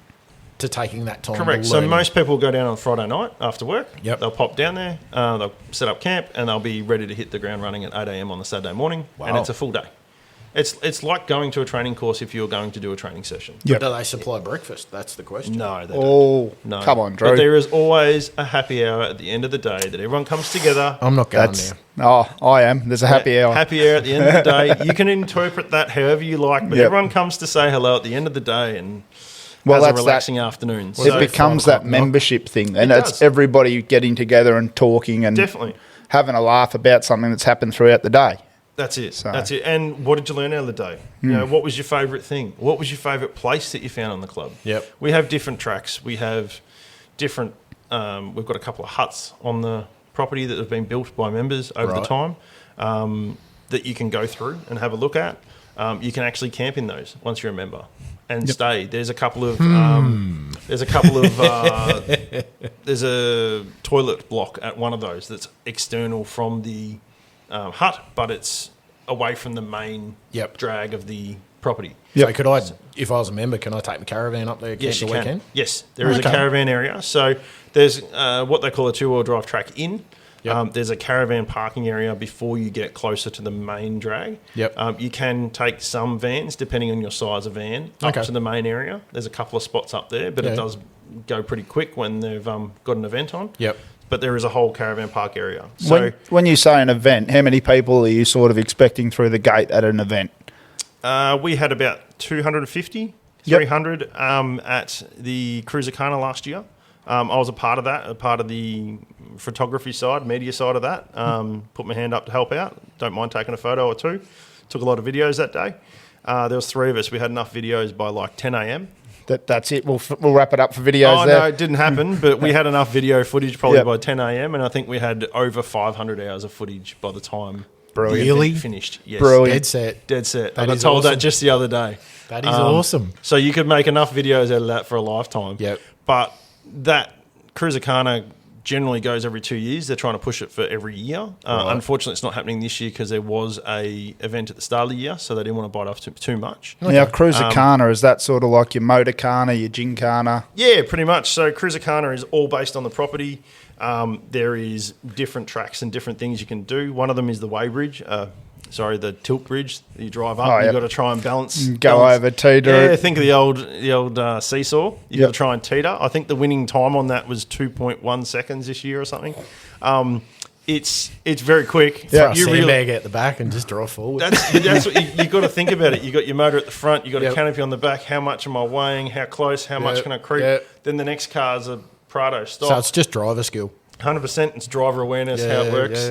to taking that time. Correct. to So learn. most people go down on Friday night after work. Yep. They'll pop down there, they'll set up camp, and they'll be ready to hit the ground running at 8 a.m. on the Saturday morning. And Wow. it's a full day. It's like going to a training course if you're going to do a training session. Yep. Do they supply breakfast? That's the question. No, they don't. Oh, No. come on, Drew. But there is always a happy hour at the end of the day that everyone comes together. I'm not going That's now. I am. There's a happy hour. Happy hour at the end of the day. You can interpret that however you like, but Yep. everyone comes to say hello at the end of the day and Well, has a that's relaxing afternoon. It So becomes 5 that o'clock, membership thing, and It it's does. everybody getting together and talking and definitely. having a laugh about something that's happened throughout the day. That's it. So- That's it. And what did you learn out of the day? You know, what was your favourite thing? What was your favourite place that you found on the club? Yep. We have different tracks. We have different. We've got a couple of huts on the property that have been built by members over the Right. time that you can go through and have a look at. You can actually camp in those once you're a member and stay. There's a couple of. There's a toilet block at one of those that's external from the hut, but it's away from the main Yep. drag of the property. So could I, if I was a member, can I take my caravan up there Yes, the you weekend? can. Yes, there is Okay. a caravan area. So there's what they call a two-wheel drive track in. Yep. There's a caravan parking area before you get closer to the main drag. Yep. You can take some vans, depending on your size of van, up Okay. to the main area. There's a couple of spots up there, but Yeah. it does go pretty quick when they've got an event on. Yep. But there is a whole caravan park area. So When you say an event, how many people are you sort of expecting through the gate at an event? we had about 250, Yep. 300 at the Cruisacana last year. I was a part of that, a part of the photography side, media side of that. Put my hand up to help out. Don't mind taking a photo or two. Took a lot of videos that day. There was 3 of us. We had enough videos by like 10 a.m. That's it. We'll wrap it up for videos Oh, there. no, it didn't happen, but we had enough video footage probably Yep. by 10 a.m. and I think we had over 500 hours of footage by the time Brilliant. the event Really? finished. Yes. Brilliant. Dead set. Dead set. That I got is told awesome. that just the other day. That is awesome. So you could make enough videos out of that for a lifetime. Yep. But that Cruisacana generally goes every 2 years. They're trying to push it for every year. Unfortunately, it's not happening this year because there was a event at the start of the year, so they didn't want to bite off too much. Now, Cruisacana, is that sort of like your Motorcana, your Gincana? Yeah, pretty much. So Cruisacana is all based on the property. There is different tracks and different things you can do. One of them is the Weybridge. The tilt bridge. You drive up, Oh, you've yep. got to try and balance. Go over, teeter Yeah, it. think of the old seesaw. You've got Yep. to try and teeter. I think the winning time on that was 2.1 seconds this year or something. It's very quick. Yeah. Throw a sandbag at the back and just drive forward. That's what you got to think about it. You got your motor at the front. You got Yep. a canopy on the back. How much am I weighing? How close? How much Yep. can I creep? Yep. Then the next car's a Prado So stock. it's just driver skill. 100%. It's driver awareness. how it works.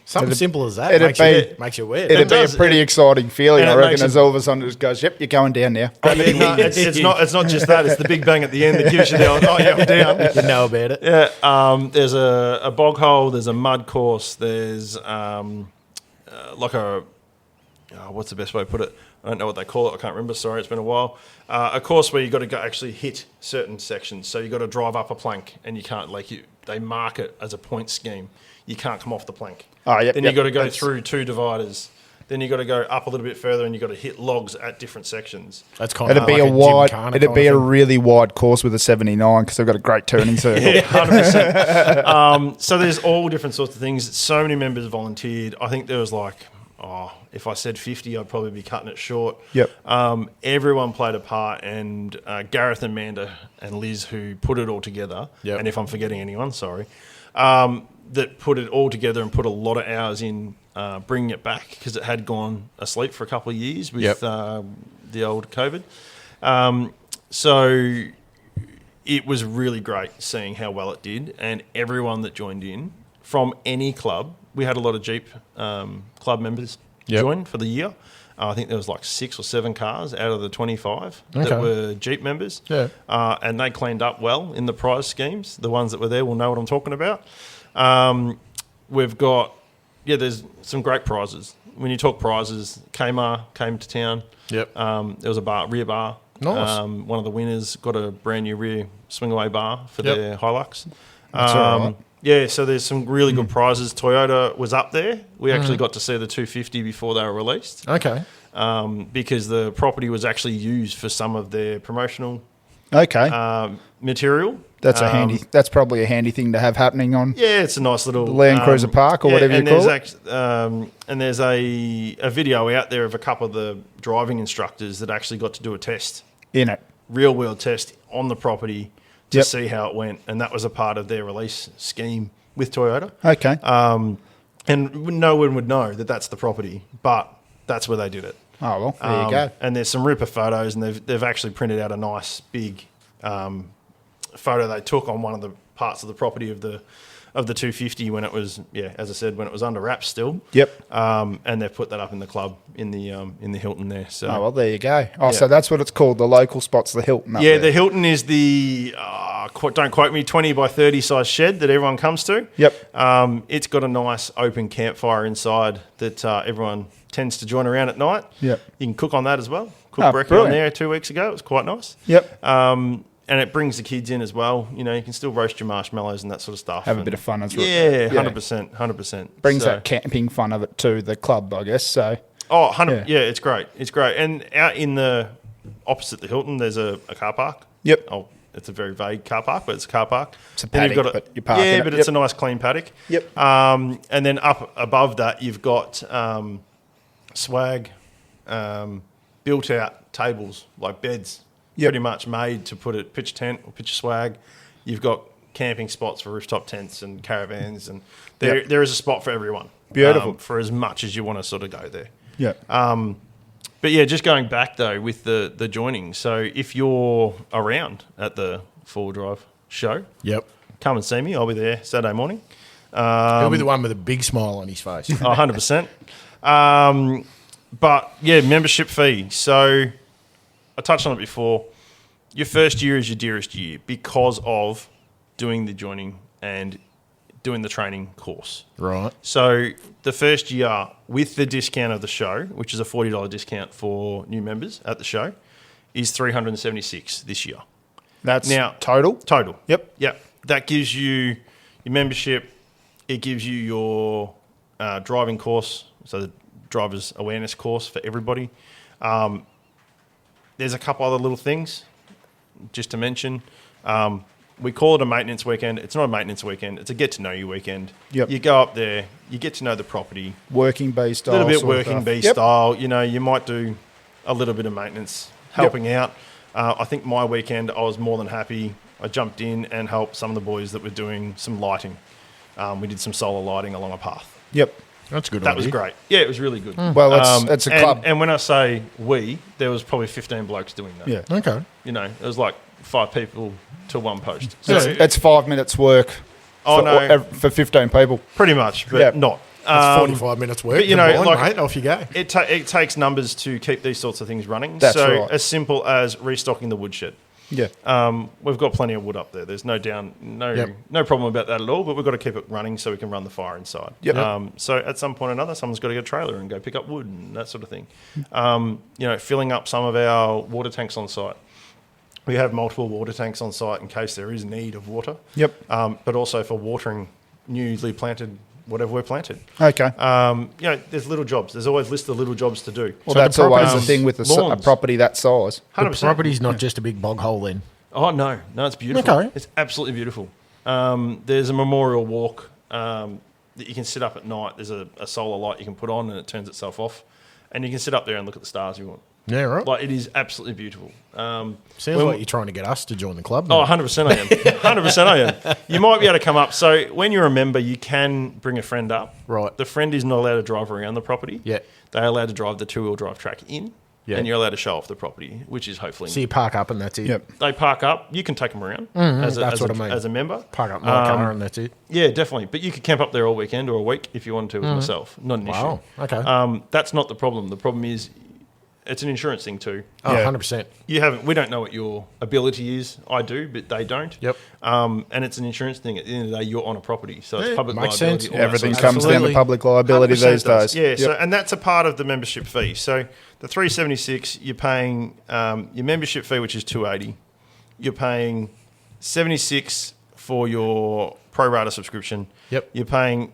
Something simple as that it'd makes you weird. It'd be does. a pretty exciting feeling, and I it reckon, makes as all of a sudden it just goes, yep, you're going down now. I mean, no, it's not just that. It's the big bang at the end that gives you the oh yeah, I'm down. You know about it. Yeah, there's a bog hole, there's a mud course, there's like a what's the best way to put it? I don't know what they call it. I can't remember. Sorry, it's been a while. A course where you've got to go actually hit certain sections. So you've got to drive up a plank, and you can't they mark it as a point scheme. You can't come off the plank. Oh, yep, Then yep. you've got to go That's- through 2 dividers. Then you've got to go up a little bit further, and you've got to hit logs at different sections. That's kind It'd of be like a wide, gymkhana it'd kind be of a thing. really wide course with a 79 because they've got a great turning circle. Yeah, 100%. So there's all different sorts of things. So many members volunteered. I think there was if I said 50, I'd probably be cutting it short. Yep. Everyone played a part, and Gareth and Manda and Liz, who put it all together, Yep. and if I'm forgetting anyone, sorry, that put it all together and put a lot of hours in bringing it back because it had gone asleep for a couple of years with Yep. the old COVID. So it was really great seeing how well it did, and everyone that joined in from any club. We had a lot of Jeep club members join for the year. I think there was like 6 or 7 cars out of the 25 that were Jeep members. Yeah. And they cleaned up well in the prize schemes. The ones that were there will know what I'm talking about. We've got, there's some great prizes. When you talk prizes, Kmart came to town. Yep. There was a rear bar. Nice. One of the winners got a brand new rear swing away bar for their Hilux. That's all right. Yeah, so there's some really good prizes. Toyota was up there. We actually got to see the 250 before they were released. Okay. Because the property was actually used for some of their promotional material. That's That's probably a handy thing to have happening on. Yeah, it's a nice little the Land Cruiser Park or whatever you call it. And there's a video out there of a couple of the driving instructors that actually got to do a test, In it. real world test on the property to see how it went, and that was a part of their release scheme with Toyota. Okay. And no one would know that that's the property, but that's where they did it. Oh, well, there you go. And there's some ripper photos, and they've actually printed out a nice big photo they took on one of the parts of the property of the 250 when it was, as I said, when it was under wraps still. Yep. And they've put that up in the club in the Hilton there. So Oh, well, there you go. Oh, so that's what it's called. The local spot's the Hilton up yeah, there. the Hilton is the, don't quote me, 20 by 30 size shed that everyone comes to. Yep. It's got a nice open campfire inside that everyone tends to join around at night. Yep. You can cook on that as well. Cooked brekkie on brilliant. there 2 weeks ago. It was quite nice. Yep. And it brings the kids in as well. You know, you can still roast your marshmallows and that sort of stuff. Have a bit of fun as well. Yeah, 100%, 100%. Brings that camping fun of it to the club, I guess. So. Oh, 100%. Yeah, it's great. It's great. And out in the opposite the Hilton, there's a car park. Yep. Oh, it's a very vague car park, but it's a car park. It's a paddock, but you park in it. but it's a nice clean paddock. Yep. And then up above that, you've got swag, built out tables, like beds, pretty much made to put a pitch tent or pitch a swag. You've got camping spots for rooftop tents and caravans, and there is a spot for everyone. Beautiful. For as much as you want to sort of go there. Yeah. But yeah, just going back though with the joining. So if you're around at the 4 Drive show, come and see me. I'll be there Saturday morning. He'll be the one with a big smile on his face. 100%. But yeah, membership fee. So I touched on it before. Your first year is your dearest year because of doing the joining and doing the training course. Right. So the first year with the discount of the show, which is a $40 discount for new members at the show, is $376 this year. That's now total? Total. Yep. That gives you your membership. It gives you your driving course, so the driver's awareness course for everybody. There's a couple other little things just to mention. We call it a maintenance weekend. It's not a maintenance weekend. It's a get-to-know-you weekend. Yep. You go up there, you get to know the property. Working bee style. A little bit sort of working stuff. bee style. You know, you might do a little bit of maintenance, helping out. I think my weekend, I was more than happy. I jumped in and helped some of the boys that were doing some lighting. We did some solar lighting along a path. Yep. That's a good. That was great. Yeah, it was really good. Well, it's a club. And when I say we, there was probably 15 blokes doing that. Yeah. Okay. You know, it was like 5 people to one post. So it's 5 minutes work for 15 people. Pretty much, but not. That's 45 minutes work. But, you know, combined, like, mate, off you go. It takes numbers to keep these sorts of things running. That's so right. as simple as restocking the woodshed. Yeah. We've got plenty of wood up there. There's no problem about that at all, but we've got to keep it running so we can run the fire inside. Yep. So at some point or another, someone's got to get a trailer and go pick up wood and that sort of thing. You know, filling up some of our water tanks on site. We have multiple water tanks on site in case there is need of water. Yep. But also for watering newly planted whatever we're planted. Okay. You know, there's little jobs. There's always a list of little jobs to do. Well, So that's the always the property's thing with a property that size. The 100%. property's not just a big bog hole then. Oh, no, it's beautiful. Okay. It's absolutely beautiful. There's a memorial walk that you can sit up at night. There's a solar light you can put on and it turns itself off. And you can sit up there and look at the stars you want. Yeah, right. Like, it is absolutely beautiful. Sounds like you're trying to get us to join the club. Oh, now. 100% I am. 100% I am. You might be able to come up. So when you're a member, you can bring a friend up. Right. The friend is not allowed to drive around the property. Yeah. They're allowed to drive the 2-wheel drive track in. Yeah. and you're allowed to show off the property, which is hopefully. So you park up and that's it. Yep. They park up. You can take them around as that's what I mean. as a member. Park up my car and that's it. Yeah, definitely. But you could camp up there all weekend or a week if you wanted to with myself. Not an Wow. issue. Okay. That's not the problem. The problem is it's an insurance thing too. Oh, Yeah. 100%. We don't know what your ability is. I do, but they don't. Yep. And it's an insurance thing. At the end of the day, you're on a property, so it's Yeah, public makes liability. sense. all that Everything sort of comes stuff. down to public liability 100% these does. days. Yeah, Yep. so, and that's a part of the membership fee. So the $376, you're paying your membership fee, which is $280. You're paying $76 for your pro rata subscription. Yep. You're paying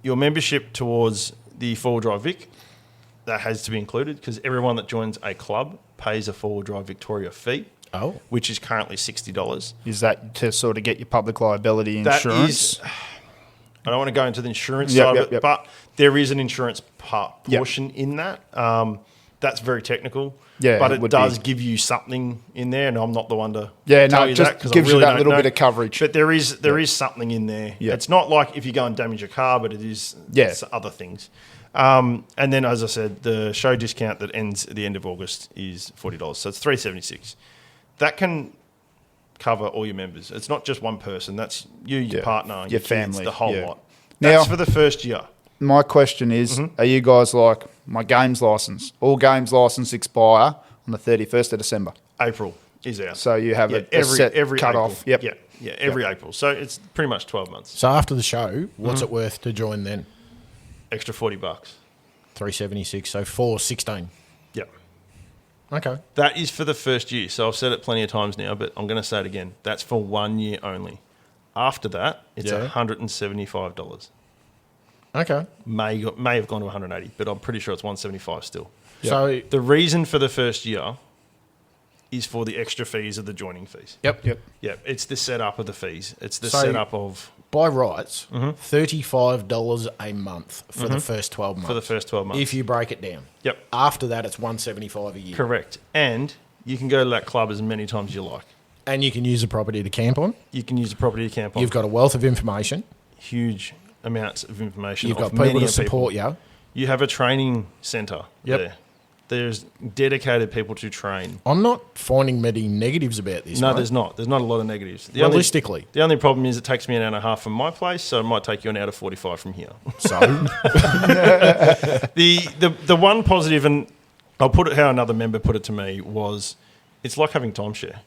your membership towards the four-wheel drive Vic. That has to be included because everyone that joins a club pays a four-wheel drive Victoria fee. Oh. Which is currently $60. Is that to sort of get your public liability That insurance? is, I don't want to go into the insurance Yep, side yep, of it, yep. but there is an insurance Yep. portion in that. That's very technical. Yeah, but it it would does be. give you something in there, and I'm not the one to Yeah, tell no, you it just that 'cause I gives you really that don't little know. bit of coverage. But there is something in there. Yeah. It's not like if you go and damage a car, but it is Yeah. it's other things. And then, as I said, the show discount that ends at the end of August is $40, so it's $376. That can cover all your members. It's not just one person. That's you, your Yeah. partner, Your your kids, family, the whole yeah. lot. Now- That's for the first year. My question is, are you guys like, my games license? All games license expire on the 31st of December. April is out. So you have a every set every cut April. off. Yep. Yeah, every April. So it's pretty much 12 months. So after the show, what's it worth to join then? Extra $40. 376, so 416. Yeah. Okay. That is for the first year. So I've said it plenty of times now, but I'm going to say it again. That's for 1 year only. After that, it's Yeah. $175. Okay. May have gone to 180, but I'm pretty sure it's 175 still. So, The reason for the first year is for the extra fees of the joining fees. yep. Yeah, it's the setup of the fees. It's the So- setup of By rights, $35 a month for the first 12 months. for the first 12 months. If you break it down. Yep, After that, it's $175 a year. correct. And you can go to that club as many times as you like. And you can use the property to camp on. You can use the property to camp on. You've got a wealth of information. huge amounts of information. You've got of many people to of support you. You have a training centre Yep. there. There's dedicated people to train. I'm not finding many negatives about this. No, mate. there's not. There's not a lot of negatives. Realistically. The only problem is it takes me an hour and a half from my place, so it might take you an hour to 45 from here. So, The one positive, and I'll put it how another member put it to me, was it's like having timeshare.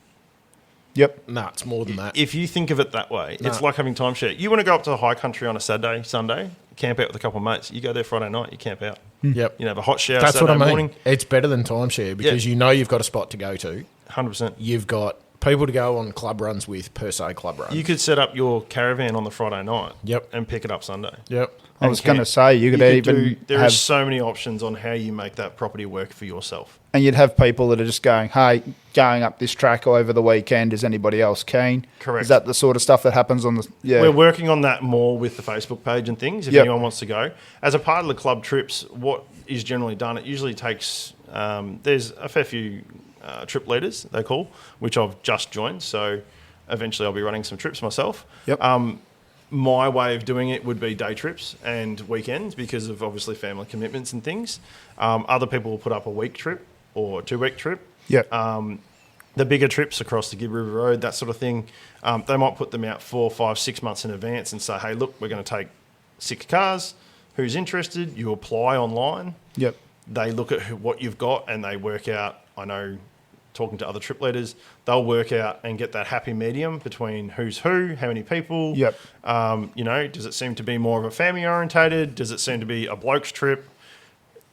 Yep. no, it's more than that. If you think of it that way, it's No. like having timeshare. You want to go up to the high country on a Saturday, Sunday, camp out with a couple of mates. You go there Friday night, you camp out. Yep. You know, have a hot shower That's Saturday what I mean. morning. It's better than timeshare because Yeah. you know you've got a spot to go to. 100%. You've got people to go on club runs with, per se club runs. You could set up your caravan on the Friday night Yep. and pick it up Sunday. Yep. I was And going to camp. say you could even There have, are so many options on how you make that property work for yourself. and you'd have people that are just going, "Hey, going up this track over the weekend. Is anybody else keen?" Correct. Is that the sort of stuff that happens on the? Yeah. We're working on that more with the Facebook page and things. If Yep. anyone wants to go, as a part of the club trips, what is generally done, it usually takes. There's a fair few trip leaders they call, which I've just joined. So eventually, I'll be running some trips myself. Yep. My way of doing it would be day trips and weekends because of obviously family commitments and things. Other people will put up a week trip or a 2-week trip. Yep. The bigger trips across the Gibb River Road, that sort of thing, they might put them out 4, 5, 6 months in advance and say, hey, look, we're going to take 6 cars. Who's interested? You apply online. Yep. They look at what you've got and they work out, I know, talking to other trip leaders, they'll work out and get that happy medium between who's who, how many people. Yep. Does it seem to be more of a family orientated? Does it seem to be a bloke's trip?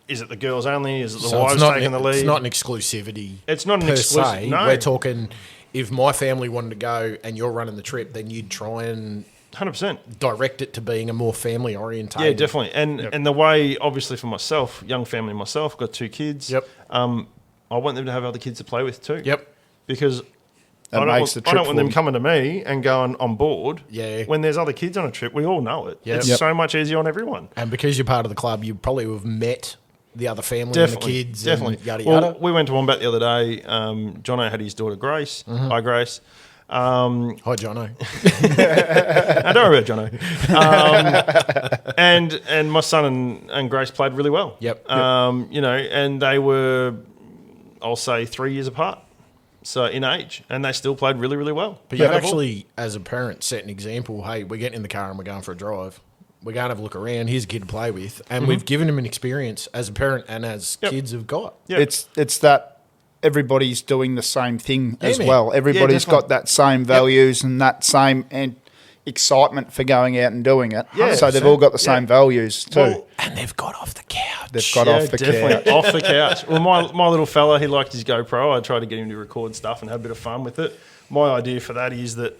Is it the girls only? Is it the So wives taking the lead? It's not an exclusivity. It's not an per exclusive- se. no. We're talking if my family wanted to go and you're running the trip, then you'd try and 100%. direct it to being a more family orientated. Yeah, definitely. And the way, obviously, for myself, young family myself, got 2 kids. Yep. I want them to have other kids to play with too. Yep. Because That I don't, makes want, the I trip don't want them for- coming to me and going on board. Yeah. When there's other kids on a trip, we all know it. Yep. It's Yep. so much easier on everyone. And because you're part of the club, you probably have met the other family Definitely, and the kids definitely. and yada Well, yada. we went to Wombat the other day. Jono had his daughter Grace. Mm-hmm. Hi, Grace. Hi, Jono. Don't worry about Jono. And my son and Grace played really well. Yep. And they were I'll say 3 years apart. So in age, and they still played really, really well. But you actually, as a parent, set an example. Hey, we're getting in the car and we're going for a drive. We're going to have a look around. Here's a kid to play with. And we've given him an experience as a parent and as kids have got. Yep. It's that everybody's doing the same thing as man. well. Everybody's definitely. got that same values and that same excitement for going out and doing it. Yeah, so they've all got the same values too. Well, And they've got off the couch. They've got off the definitely. couch. Off the couch. Well, my little fella, he liked his GoPro. I tried to get him to record stuff and have a bit of fun with it. My idea for that is that,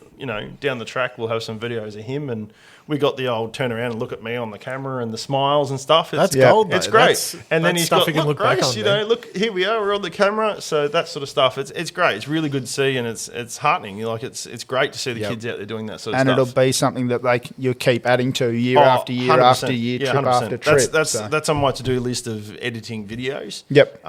down the track we'll have some videos of him, and we got the old turn around and look at me on the camera and the smiles and stuff. That's gold, though. It's great. And then he's stuff got, you can look back Grace, on. Then. look, here we are, we're on the camera. So that sort of stuff. It's great. It's really good to see, and it's heartening. It's great to see the kids out there doing that sort of And stuff. it'll be something that you keep adding to year after year 100%. after year, Yeah, trip 100%. after trip. That's on my to-do list of editing videos. Yep.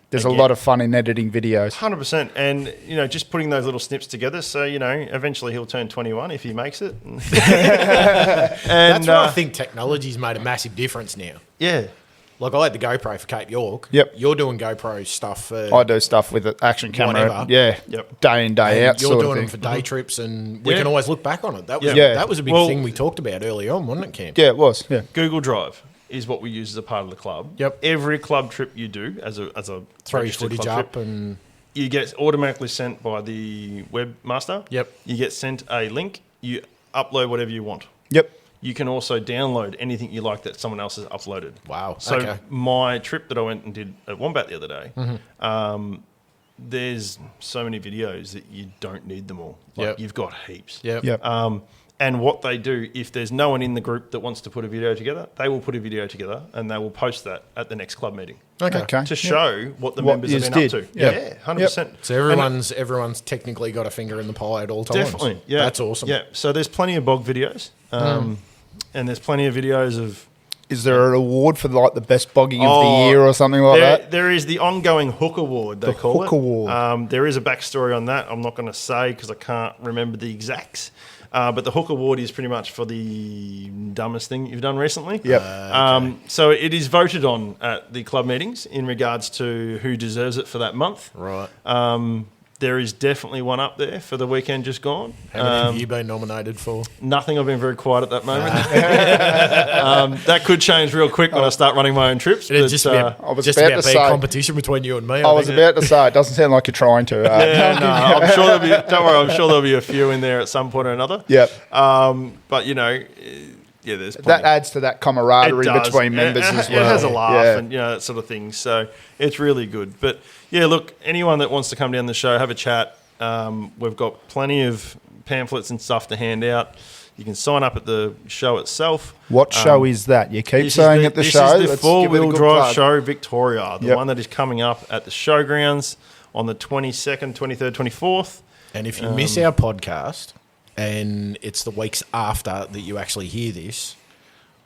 There's a again- lot of fun in editing videos. 100%. And, just putting those little snips together. So, eventually he'll turn 21 if he makes it. And, That's why I think technology's made a massive difference now. Yeah. Like I had the GoPro for Cape York. Yep. You're doing GoPro stuff for... I do stuff with an action camera, Whatever. Yep. day in, day and out you're sort doing of them thing. for day trips, and we Yeah. can always look back on it. That was Yeah. that was a big Well- thing we talked about early on, wasn't it, Cam? Yeah, it was. Yeah. Google Drive is what we use as a part of the club. Yep. Every club trip you do as a Throw your registered footage club up trip, and... you get automatically sent by the webmaster. Yep. You get sent a link. You upload whatever you want. Yep. You can also download anything you like that someone else has uploaded. Wow, So okay. my trip that I went and did at Wombat the other day, Mm-hmm. there's so many videos that you don't need them all. Like Yep. you've got heaps. Yep. Yep. And what they do, if there's no one in the group that wants to put a video together, they will put a video together and they will post that at the next club meeting Okay. to show what the What members have yous been did. up to. Yep. Yeah, 100%. So everyone's technically got a finger in the pie at all times. Definitely, yeah. That's awesome. Yeah, so there's plenty of bog videos, and there's plenty of videos of... Is there an award for the best bogging of the year or something like that? There is the ongoing Hook Award, they call Hook it. Award. There is a backstory on that. I'm not going to say because I can't remember the exacts. But the Hook Award is pretty much for the dumbest thing you've done recently. Yep. So it is voted on at the club meetings in regards to who deserves it for that month. Right. There is definitely one up there for the weekend just gone. How many have you been nominated for? Nothing. I've been very quiet at that moment. That could change real quick when I start running my own trips. It'd but, just be a, I was just about about to be say- a competition between you and me. I was about to say, it doesn't sound like you're trying to. yeah, no, I'm sure there'll be. Don't worry, I'm sure there'll be a few in there at some point or another. Yep. But there's That plenty. adds to that camaraderie It does. between members it, as it well. has a laugh Yeah. and that sort of thing. So it's really good. But yeah, look, anyone that wants to come down the show, have a chat. We've got plenty of pamphlets and stuff to hand out. You can sign up at the show itself. What show is that? You keep saying at the show. This is the Let's four-wheel give it a good drive plug. show Victoria, the Yep. one that is coming up at the showgrounds on the 22nd, 23rd, 24th. And if you miss our podcast and it's the weeks after that you actually hear this,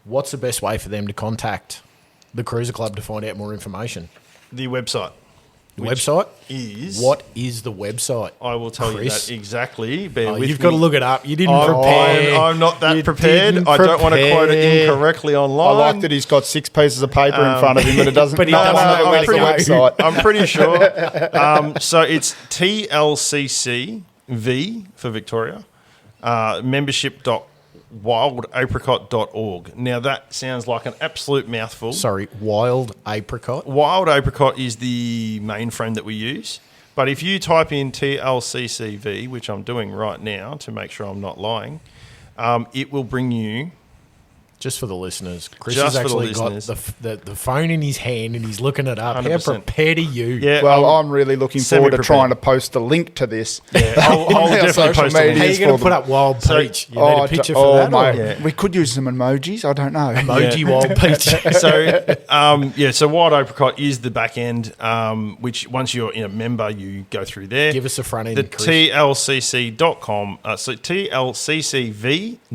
what's the best way for them to contact the Cruiser Club to find out more information? The website. The website? Is What is the website? I will tell Chris? you that exactly. Bear Oh, with you've me. got to look it up. You didn't prepare. I'm not that You prepared. didn't I don't want to quote it prepare. incorrectly I online. like that he's got 6 pieces of paper in front of him, but it doesn't. But he no, doesn't no, know no, where it's to the go. website. I'm pretty sure. So it's TLCCV for Victoria, membership.wildapricot.org. Now that sounds like an absolute mouthful. Sorry, Wild Apricot. Wild Apricot is the mainframe that we use. But if you type in TLCCV, which I'm doing right now to make sure I'm not lying, it will bring you... Just for the listeners, Chris Just has for the actually got listeners. the phone in his hand and he's looking it up. 100%. How prepared are you? Yeah, Well, I'm really looking forward to semi-prepared. trying to post a link to this. Yeah, I'll on our definitely social post a link. How are medias you going for to put them. up Wild So- Peach? You need a picture for that? mate, or- Yeah. we could use some emojis. I don't know. Emoji Yeah. Wild Peach. So Wild Apricot is the back end, which once you're in a member, you go through there. Give us a front end, The Chris. TLCC.com, so TLCCV.com.au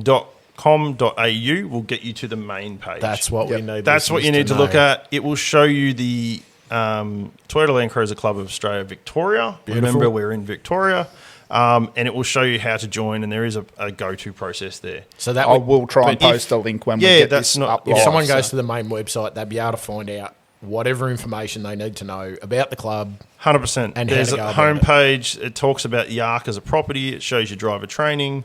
will get you to the main page. That's what we need. That's what you listeners need to know. look at. It will show you the Toyota Land Cruiser Club of Australia Victoria. Beautiful. Remember, we're in Victoria. And it will show you how to join, and there is a go-to process there. So that I will try and but if- post a link when Yeah, we get that's this not- up if If live, someone so. goes to the main website, they'll be able to find out whatever information they need to know about the club. 100%. And there's how a to go about homepage. It talks about the ARC as a property. It shows you driver training.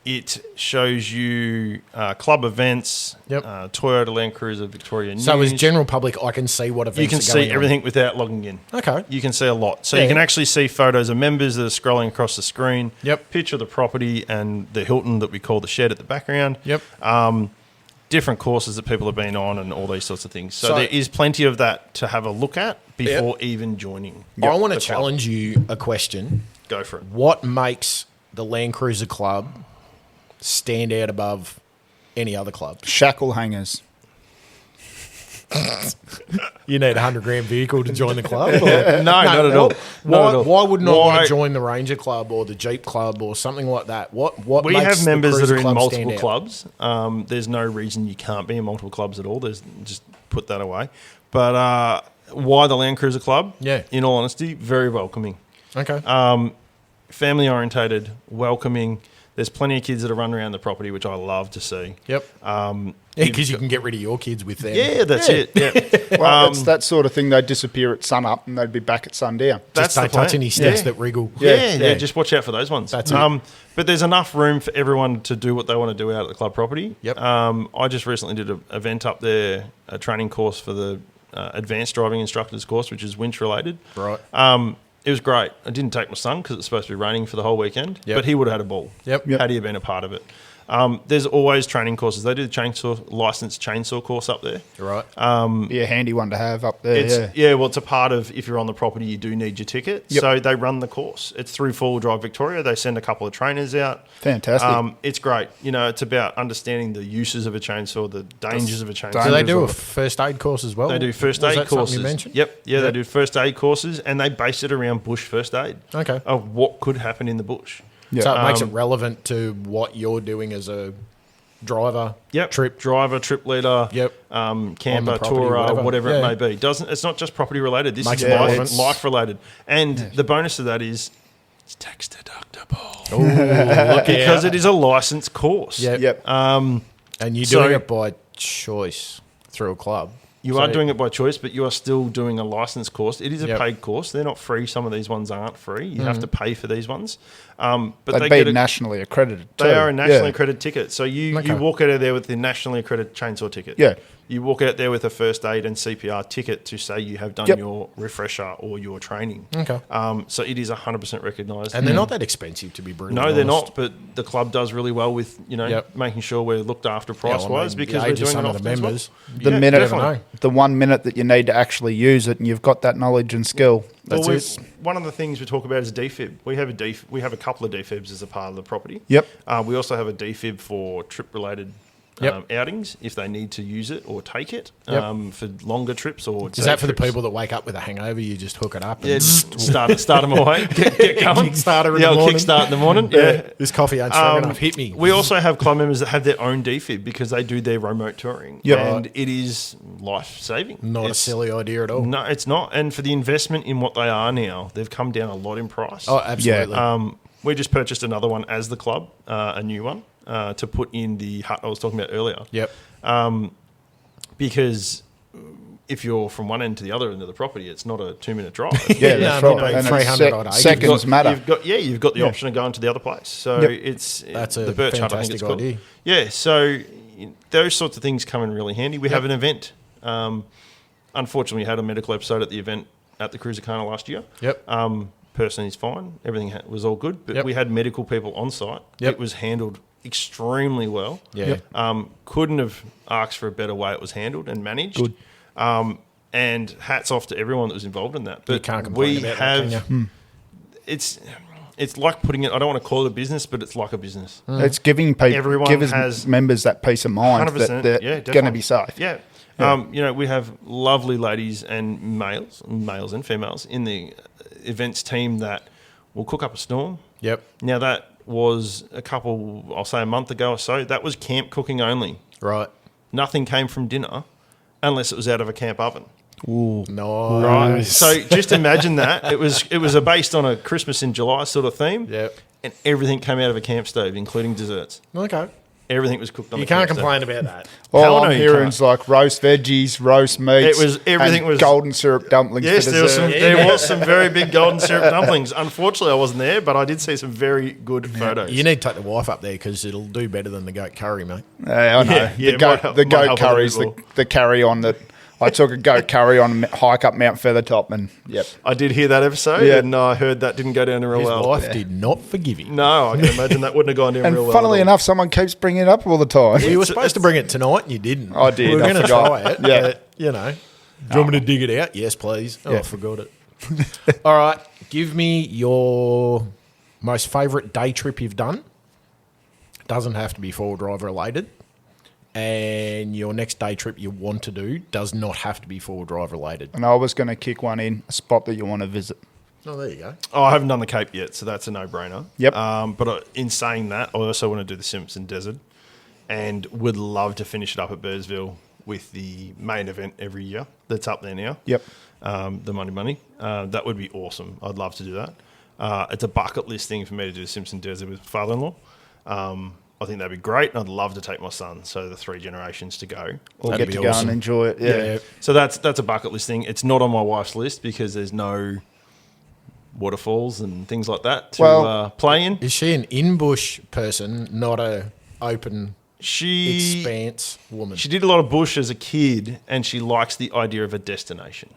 It shows you club events, Yep. Toyota Land Cruiser Victoria News. So as general public, I can see what events you can are see going on. everything without logging in. Okay. You can see a lot. So Yeah. you can actually see photos of members that are scrolling across the screen. Yep. Picture of the property and the Hilton that we call the shed at the background. Yep. Different courses that people have been on and all these sorts of things. So, So- there is plenty of that to have a look at before even joining. I want to the club. challenge you a question. Go for it. What makes the Land Cruiser Club stand out above any other club? Shackle hangers. You need a $100,000 vehicle to join the club? Or? No, not at all. Not at all. Why wouldn't I want Why- to join the Ranger Club or the Jeep Club or something like that? What We makes have the members that Cruiser are in Club multiple stand out? clubs. There's no reason you can't be in multiple clubs at all. There's just put that away. But why the Land Cruiser Club? Yeah. In all honesty, very welcoming. Okay. Family orientated, welcoming. There's plenty of kids that are running around the property, which I love to see. Yep. Because you can get rid of your kids with them. Yeah, that's it. Yeah. Well, it's that sort of thing. They'd disappear at sun up and they'd be back at sundown. That's Just the don't touch plan. any sticks Yeah. that wriggle. Yeah, just watch out for those ones. That's it. But there's enough room for everyone to do what they want to do out at the club property. Yep. I just recently did an event up there, a training course for the advanced driving instructors course, which is winch related. Right. It was great. I didn't take my son because it's supposed to be raining for the whole weekend, Yep. but he would have had a ball. Yep. Yep. Had he been a part of it. There's always training courses. They do the licensed chainsaw course up there. Right. Be a handy one to have up there. It's, yeah. well, it's a part of, if you're on the property, you do need your ticket. Yep. So they run the course. It's through Four-Wheel Drive Victoria. They send a couple of trainers out. Fantastic. It's great. You know, it's about understanding the uses of a chainsaw, the dangers of a chainsaw. Do they Dangerous do a of it. first aid course as well? They do first Was aid that something courses. you mentioned? Yep. Yeah, Yep. they do first aid courses, and they base it around bush first aid. Okay. Of what could happen in the bush. Yeah. So it makes it relevant to what you're doing as a driver, Yep. trip. Driver, trip leader. Yep. Camper, property, tourer, whatever Yeah. it may be. It's not just property related. This Makes is it life, relevant. life related. And the bonus of that is it's tax deductible. Look Because it is a licensed course. Yep. Yep. And you're So- doing it by choice through a club. You are doing it by choice, but you are still doing a licensed course. It is a Yep. paid course. They're not free. Some of these ones aren't free. You have to pay for these ones. But They'd they be get a, nationally accredited too. They are a nationally Yeah. accredited ticket. So you Okay. walk out of there with the nationally accredited chainsaw ticket. Yeah. You walk out there with a first aid and CPR ticket to say you have done Yep. your refresher or your training. Okay. So it is 100% recognised. And they're not that expensive, to be brutally no, they're honest. not. But the club does really well with Yep. making sure we're looked after Yeah, price well, I wise mean, because the we're age of doing some it of often the as well. members. The Yeah, minute, definitely. the 1 minute that you need to actually use it, and you've got that knowledge and skill. That's Well, it. one of the things we talk about is defib. We have a couple of defibs as a part of the property. Yep. We also have a defib for trip related Yep. outings if they need to use it or take it Yep. for longer trips or Is that for the trips. people that wake up with a hangover? You just hook it up and Yeah, just start them away. Get going. Kickstarter in Yeah, the morning. kickstart in the morning. Yeah. this coffee ain't strong enough. Hit me. We also have club members that have their own defib because they do their remote touring. Yep. And it is life saving. Not a silly idea at all. No, it's not. And for the investment in what they are now, they've come down a lot in price. Oh, absolutely. We just purchased another one as the club, a new one, to put in the hut I was talking about earlier. Yep. Because if you're from one end to the other end of the property, it's not a 2-minute drive. Yeah, that's no, right. no, And 300 odd acres. seconds matter. You've got the Yeah. option of going to the other place. So Yep. it's That's a the Birch Hut, I think it's fantastic called. idea. Yeah, so those sorts of things come in really handy. We have an event. Unfortunately, we had a medical episode at the event at the Cruisacana last year. Yep. Person is fine. Everything was all good. But Yep. we had medical people on site. Yep. It was handled extremely well. Yeah. Couldn't have asked for a better way it was handled and managed. Good. And hats off to everyone that was involved in that. But You can't complain we about have that, can you? it's like putting it. I don't want to call it a business, but it's like a business. It's giving people, Everyone give us has- members that peace of mind 100%. that Yeah, they're definitely. going to be safe. Yeah. We have lovely ladies and males and females in the events team that will cook up a storm. Yep. Now that was a month ago or so. That was camp cooking only. Right. Nothing came from dinner unless it was out of a camp oven. Nice. Right. So just imagine that. It was based on a Christmas in July sort of theme. Yep. And everything came out of a camp stove, including desserts. Okay. Everything was cooked on You the can't campsite. complain about that. All Hell no, I'm you hearing is can't. like roast veggies, roast meats. Everything and was- golden syrup dumplings Yes, for there was, dessert. there was some very big golden syrup dumplings. Unfortunately, I wasn't there, but I did see some very good photos. You need to take the wife up there because it'll do better than the goat curry, mate. I know. Yeah, the might goat, help- the might goat help a little curry's bit the carry on that. I took a goat curry on a hike up Mount Feathertop, and yep. I did hear that episode, Yeah. and I heard that didn't go down real His well. wife did not forgive him. No, I can imagine that wouldn't have gone down And real well. funnily at all. enough, someone keeps bringing it up all the time. You were supposed to bring it tonight and you didn't. I did, We were I going to forgot. try it, Yeah. but, you know. Do you want me to dig it out? Yes, please. Oh, Yeah. I forgot it. All right. Give me your most favourite day trip you've done. Doesn't have to be four-wheel drive related. And your next day trip you want to do does not have to be four-wheel drive related. And I was going to kick one in, a spot that you want to visit. Oh, there you go. Oh, I haven't done the Cape yet, so that's a no-brainer. Yep. But in saying that, I also want to do the Simpson Desert and would love to finish it up at Birdsville with the main event every year that's up there now. Yep. The Money. That would be awesome. I'd love to do that. It's a bucket list thing for me to do the Simpson Desert with father-in-law. I think that'd be great, and I'd love to take my son, so the 3 generations to go. Or That'd get be to go awesome. and enjoy it. Yeah. So that's a bucket list thing. It's not on my wife's list because there's no waterfalls and things like that to Well- play in. Is she an in-bush person, not a open She expanse woman? did a lot of bush as a kid, and she likes the idea of a destination.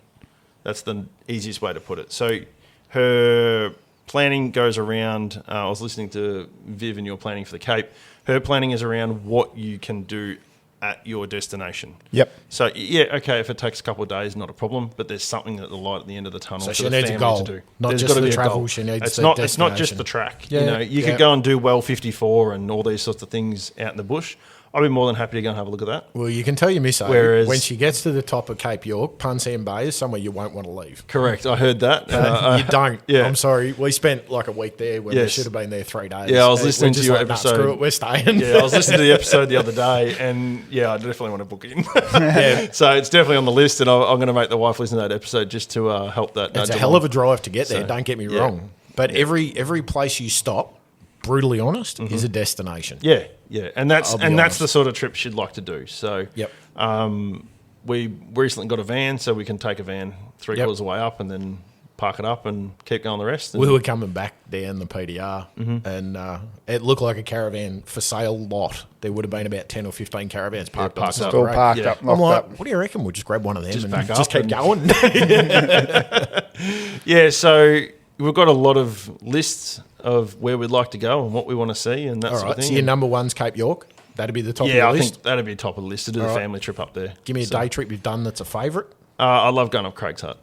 That's the easiest way to put it. So her planning goes around. I was listening to Viv and your planning for the Cape. Her planning is around what you can do at your destination. Yep. So yeah, okay, if it takes a couple of days, not a problem. But there's something at the light at the end of the tunnel So for she the needs a family goal, to do. not There's just gotta the be a travel, goal. she needs it's the not. It's not just destination. the track. Yeah, you know, you yeah. could go and do well 54 and all these sorts of things out in the bush. I'd be more than happy to go and have a look at that. Well, you can tell your miss Whereas- when she gets to the top of Cape York, Punsam Bay is somewhere you won't want to leave. Correct. I heard that. You don't. yeah. I'm sorry. We spent like a week there when we Yes. should have been there 3 days. Yeah, I was We're listening to just your like, nah, episode. screw it, we're staying. Yeah, I was listening to the episode the other day, and yeah, I definitely want to book in. Yeah. So it's definitely on the list, and I'm going to make the wife listen to that episode just to help that. It's nudge a along. hell of a drive to get there. So, Don't get me yeah. wrong. But every place you stop, brutally honest, is a destination. Yeah, yeah, and that's I'll be that's honest. the sort of trip she'd like to do. So Yep. we recently got a van, so we can take a van 3/4 Yep. of the way up, and then park it up and keep going the rest. And We were coming back down the PDR, and it looked like a caravan for sale lot. There would have been about 10 or 15 caravans parked on the parked side up. of the All road. parked Yeah. up, I'm locked like, up. what do you reckon? We'll just grab one of them Just and back just up keep and- going. Yeah, so we've got a lot of lists of where we'd like to go and what we want to see and that All sort right, of so thing. your number one's Cape York. That'd be the top of Yeah, your I list. think that'd be top of the list to do the All right. family trip up there. Give me a So, day trip you've done that's a favourite. I love going up Craig's Hut.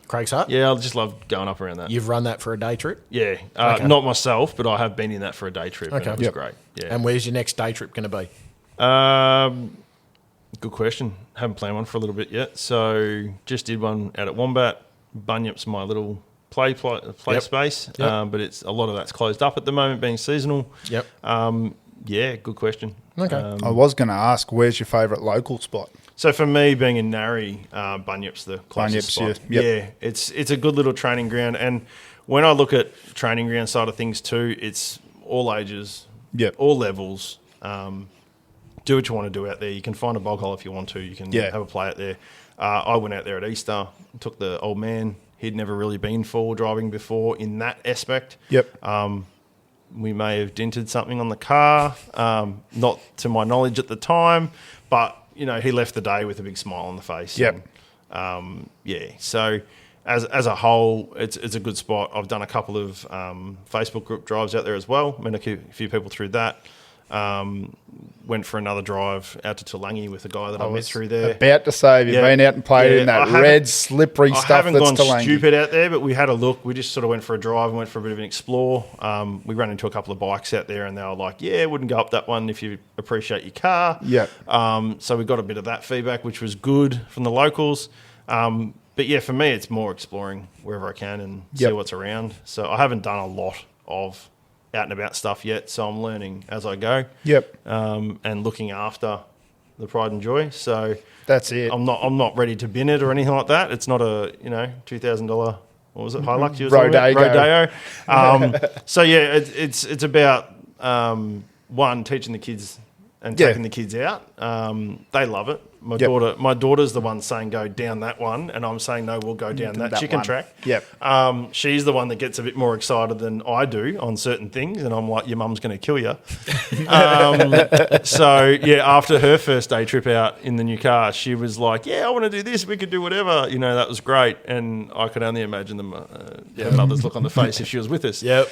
Craig's Hut. Yeah, I just love going up around that. You've run that for a day trip. Yeah, Okay. not myself, but I have been in that for a day trip. Okay. And it was Yep. great. Yeah. And where's your next day trip going to be? Good question. Haven't planned one for a little bit yet. So just did one out at Wombat. Bunyip's my little play Yep. space, Yep. but it's a lot of that's closed up at the moment, being seasonal. Yep. Yeah, good question. Okay. I was going to ask, where's your favourite local spot? So for me, being in Narry, Bunyip's the closest Bunyip's, spot. yeah. Yep. Yeah, it's a good little training ground, and when I look at training ground side of things too, it's all ages, Yep. all levels. Do what you want to do out there. You can find a bog hole if you want to. You can Yeah. have a play out there. I went out there at Easter, took the old man. He'd never really been four-wheel driving before in that aspect. Yep. We may have dented something on the car, not to my knowledge at the time, but you know he left the day with a big smile on the face. Yep. And, yeah. So as a whole, it's a good spot. I've done a couple of Facebook group drives out there as well. Met a few people through that. Went for another drive out to Tulangi with a guy that I met through there. About to say, you've Yeah. been out and played Yeah, in I that haven't- red, slippery I stuff haven't that's gone Tulangi. stupid out there, but we had a look. We just sort of went for a drive and went for a bit of an explore. We ran into a couple of bikes out there, and they were like, "Yeah, wouldn't go up that one if you appreciate your car." Yep. So we got a bit of that feedback, which was good from the locals. But yeah, for me, it's more exploring wherever I can and see Yep. what's around. So I haven't done a lot of out and about stuff yet, so I'm learning as I go. Yep. And looking after the pride and joy. So That's it. I'm not ready to bin it or anything like that. It's not a $2,000 what was it Hilux you were Rodeo. talking about? Rodeo. So yeah, it's about one, teaching the kids and Yeah. taking the kids out. They love it. My Yep. daughter's the one saying go down that one, and I'm saying no, we'll go down that chicken one. track. Yep. She's the one that gets a bit more excited than I do on certain things, and I'm like, your mum's going to kill you. So yeah, after her first day trip out in the new car, she was like, yeah, I want to do this. We could do whatever. You know, that was great, and I could only imagine the mother's look on the face if she was with us. Yep.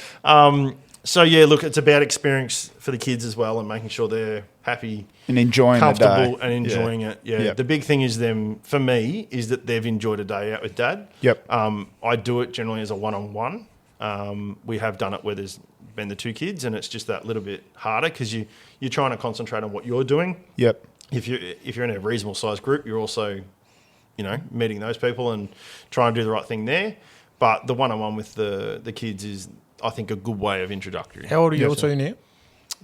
So yeah, look, it's about experience for the kids as well, and making sure they're happy, And enjoying the comfortable, day. and enjoying it. Yeah, Yep. the big thing is for me, is that they've enjoyed a day out with Dad. Yep. I do it generally as a one-on-one. We have done it where there's been the two kids, and it's just that little bit harder because you're trying to concentrate on what you're doing. Yep. If you're in a reasonable sized group, you're also, meeting those people and trying to do the right thing there. But the one-on-one with the kids is, I think, a good way of introductory. How old are your two now?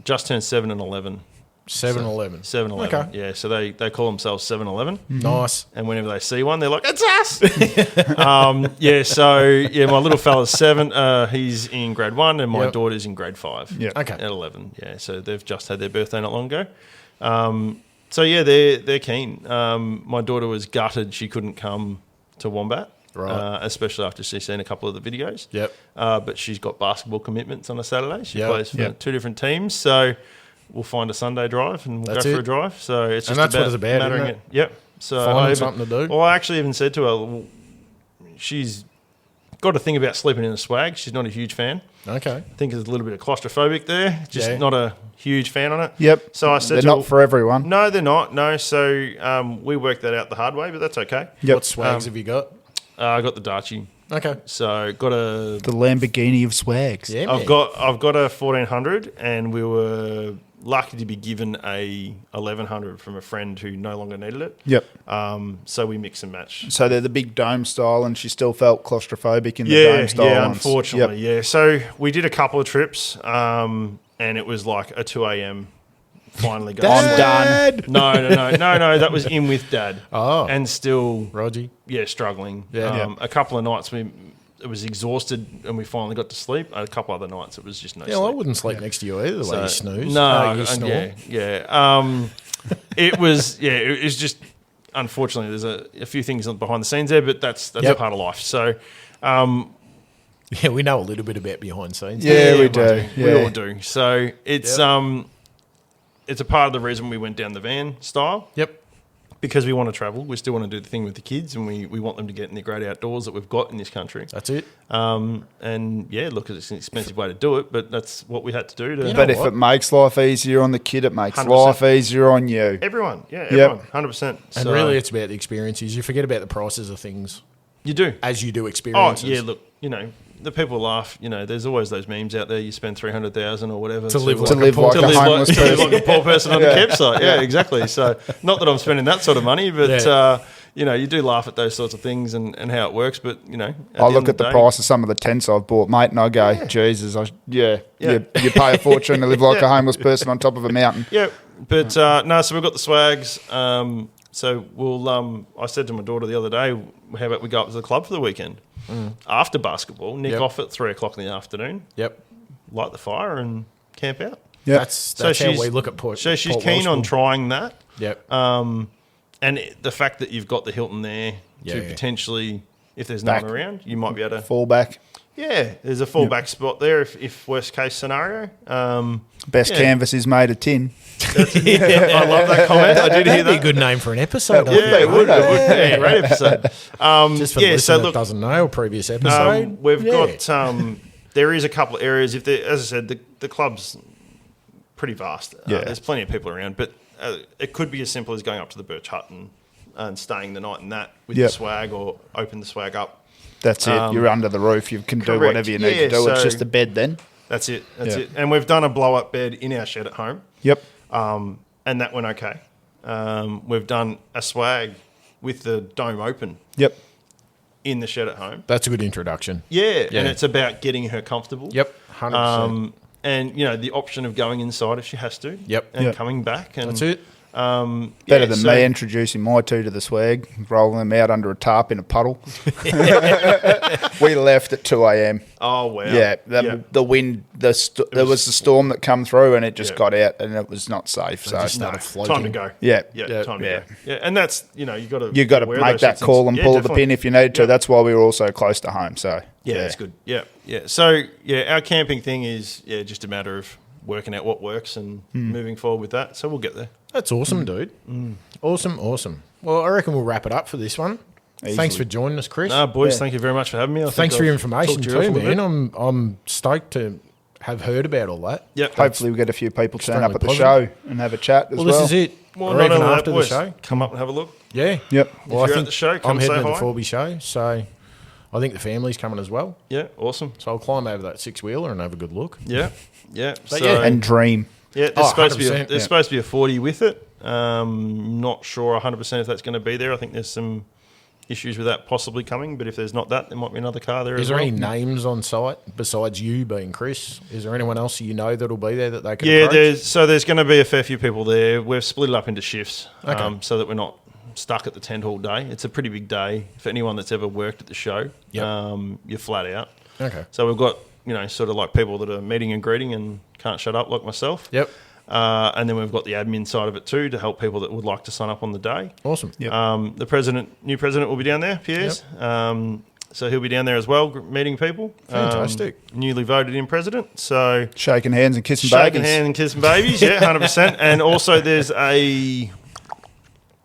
Just turned 7 and 11. 7-11. 7-11. Okay. Yeah, so they call themselves 7-11. Nice. And whenever they see one, they're like, it's us! My little fella's 7. He's in grade 1, and my Yep. daughter's in grade 5. Yep. Okay. At 11. Yeah, so they've just had their birthday not long ago. They're keen. My daughter was gutted she couldn't come to Wombat. Right. Especially after she's seen a couple of the videos. Yep. But she's got basketball commitments on a Saturday. She Yep. plays for Yep. 2 different teams. So we'll find a Sunday drive and we'll That's go for it. a drive. So it's And just that's what it's about, mattering isn't it? Yep. So Finding something to do. Well, I actually even said to her, well, she's got a thing about sleeping in a swag. She's not a huge fan. Okay. I think there's a little bit of claustrophobic there. Just Yeah. not a huge fan on it. Yep. So I said They're to not her, for everyone. no, they're not. No. So we worked that out the hard way, but that's okay. Yep. What swags have you got? I got the Darchie. Okay. So got a The Lamborghini of swags. Yeah, I've got a 1400, and we were lucky to be given a 1100 from a friend who no longer needed it. Yep. So we mix and match. So they're the big dome style, and she still felt claustrophobic in the dome style yeah, ones. unfortunately, Yep. yeah. So we did a couple of trips, and it was like a 2 a.m. finally going. I'm done. No. That was in with Dad. Oh. And still, Rogie. yeah, struggling. Yeah. Yep. A couple of nights it was exhausted, and we finally got to sleep. A couple other nights it was just no Yeah, sleep. well, I wouldn't sleep next to you either, the way you snooze. No, you snore. yeah. It was just, unfortunately, there's a few things behind the scenes there, but that's a Yep. part of life. So, Yeah, we know a little bit about behind scenes. Yeah, we do. We Yeah. all do. So it's it's a part of the reason we went down the van style. Yep. Because we want to travel. We still want to do the thing with the kids, and we want them to get in the great outdoors that we've got in this country. That's it. And yeah, look, it's an expensive way to do it, but that's what we had to do. To You know But if what? it makes life easier on the kid, it makes 100%. life easier on you. everyone, Yep. 100%. And So really, it's about the experiences. You forget about the prices of things you do. as you do Oh experiences. yeah, look, the people laugh. There's always those memes out there. You spend 300,000 or whatever To live To live like a homeless to live person. like a poor person on Yeah. the campsite. Yeah, exactly. So not that I'm spending that sort of money, but Yeah. you do laugh at those sorts of things and how it works. But I look at the price of some of the tents I've bought, mate, and I go, Jesus, Yeah. you pay a fortune to live like a homeless person on top of a mountain. Yeah, but no. So we've got the swags. So we'll. I said to my daughter the other day, how about we go up to the club for the weekend after basketball, nick Yep. off at 3:00 in the afternoon, Yep. light the fire, and camp out. Yeah. That's how she's- we look at Port. So she's Port keen on Wellsport. trying that. Yep. And the fact that you've got the Hilton there to Yeah. potentially, if there's no Back. one around, you might be able to. Fallback. Yeah, there's a fallback spot there if worst case scenario. Best Yeah. canvas is made of tin. I love that comment. I did hear That'd be a that. good name for an episode. I Yeah, think. it would. Yeah, great episode. Just for yeah, the so listener look, that doesn't know, previous episode. we've Yeah. got. There is a couple of areas. If there, as I said, the club's pretty vast. Yeah. There's plenty of people around, but it could be as simple as going up to the Birch Hut and staying the night in that with Yep. the swag, or open the swag up. That's it. You're under the roof. You can do correct. whatever you need Yeah, to do. It's so- just a bed then. That's it. That's Yeah. it. And we've done a blow up bed in our shed at home, Yep. and that went okay. We've done a swag with the dome open Yep. in the shed at home. That's a good introduction. Yeah, Yeah. and it's about getting her comfortable. Yep. 100%. And the option of going inside if she has to. Yep. And Yep. coming back. And That's it. Better than me introducing my two to the swag, rolling them out under a tarp in a puddle. We left at 2 a.m. Oh, wow. Yeah, the wind, there was the storm that come through and it just got out and it was not safe. So just started floating. Time to go. Yeah. Time to go. Yeah, and that's, you got to make that call and pull the pin if you need to. That's why we were all so close to home. So yeah, that's good. Yeah. So, our camping thing is, just a matter of working out what works and moving forward with that. So we'll get there. That's awesome, dude. Awesome. Well, I reckon we'll wrap it up for this one. Easily. Thanks for joining us, Chris. Boys, thank you very much for having me. Thanks for your information too, man. I'm stoked to have heard about all that. Yep. Hopefully we'll get a few people turn up at the positive. show and have a chat as well. This is it. Well, or not even only after that, boys, the show. come up and have a look. Yeah. Yep. Well, if you're at the show, come I'm say heading to the hi. Forby show, so I think the family's coming as well. Yeah, awesome. So I'll climb over that six-wheeler and have a good look. Yeah. But yeah. And dream. Yeah, there's supposed to be a 40 with it. Not sure 100% if that's going to be there. I think there's some issues with that possibly coming, but if there's not that, there might be another car there as well. Is there any names on site besides you being Chris? Is there anyone else you know that'll be there that they can approach? there's going to be a fair few people there. We've split it up into shifts so that we're not stuck at the tent all day. It's a pretty big day for anyone that's ever worked at the show. Yep. You're flat out. Okay. So we've got, sort of like people that are meeting and greeting and can't shut up like myself. Yep. And then we've got the admin side of it too to help people that would like to sign up on the day. Awesome. Yep. The new president will be down there, Piers. Yep. So he'll be down there as well, meeting people. Fantastic. Newly voted in president. So shaking hands and kissing shaking babies. hands and kissing babies, 100%. And also there's I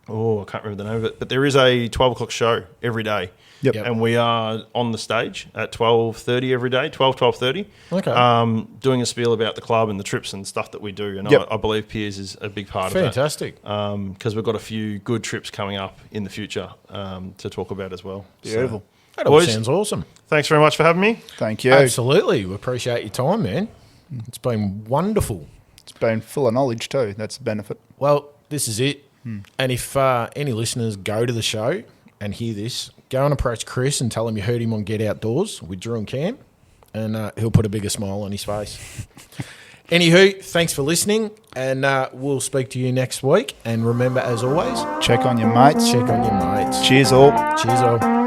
can't remember the name of it, but there is a 12 o'clock show every day. Yep. And we are on the stage at 12:30 every day, 12:30. Okay. Doing a spiel about the club and the trips and stuff that we do. And I believe Piers is a big part Fantastic. of that. Because we've got a few good trips coming up in the future to talk about as well. Beautiful. So, That all boys, sounds awesome. thanks very much for having me. Thank you. Absolutely. We appreciate your time, man. It's been wonderful. It's been full of knowledge too. That's the benefit. Well, this is it. And if any listeners go to the show and hear this, go and approach Chris and tell him you heard him on Get Outdoors with Drew and Cam, and he'll put a bigger smile on his face. Anywho, thanks for listening, and we'll speak to you next week. And remember, as always, Check on your mates. check on your mates. Cheers all. Cheers all.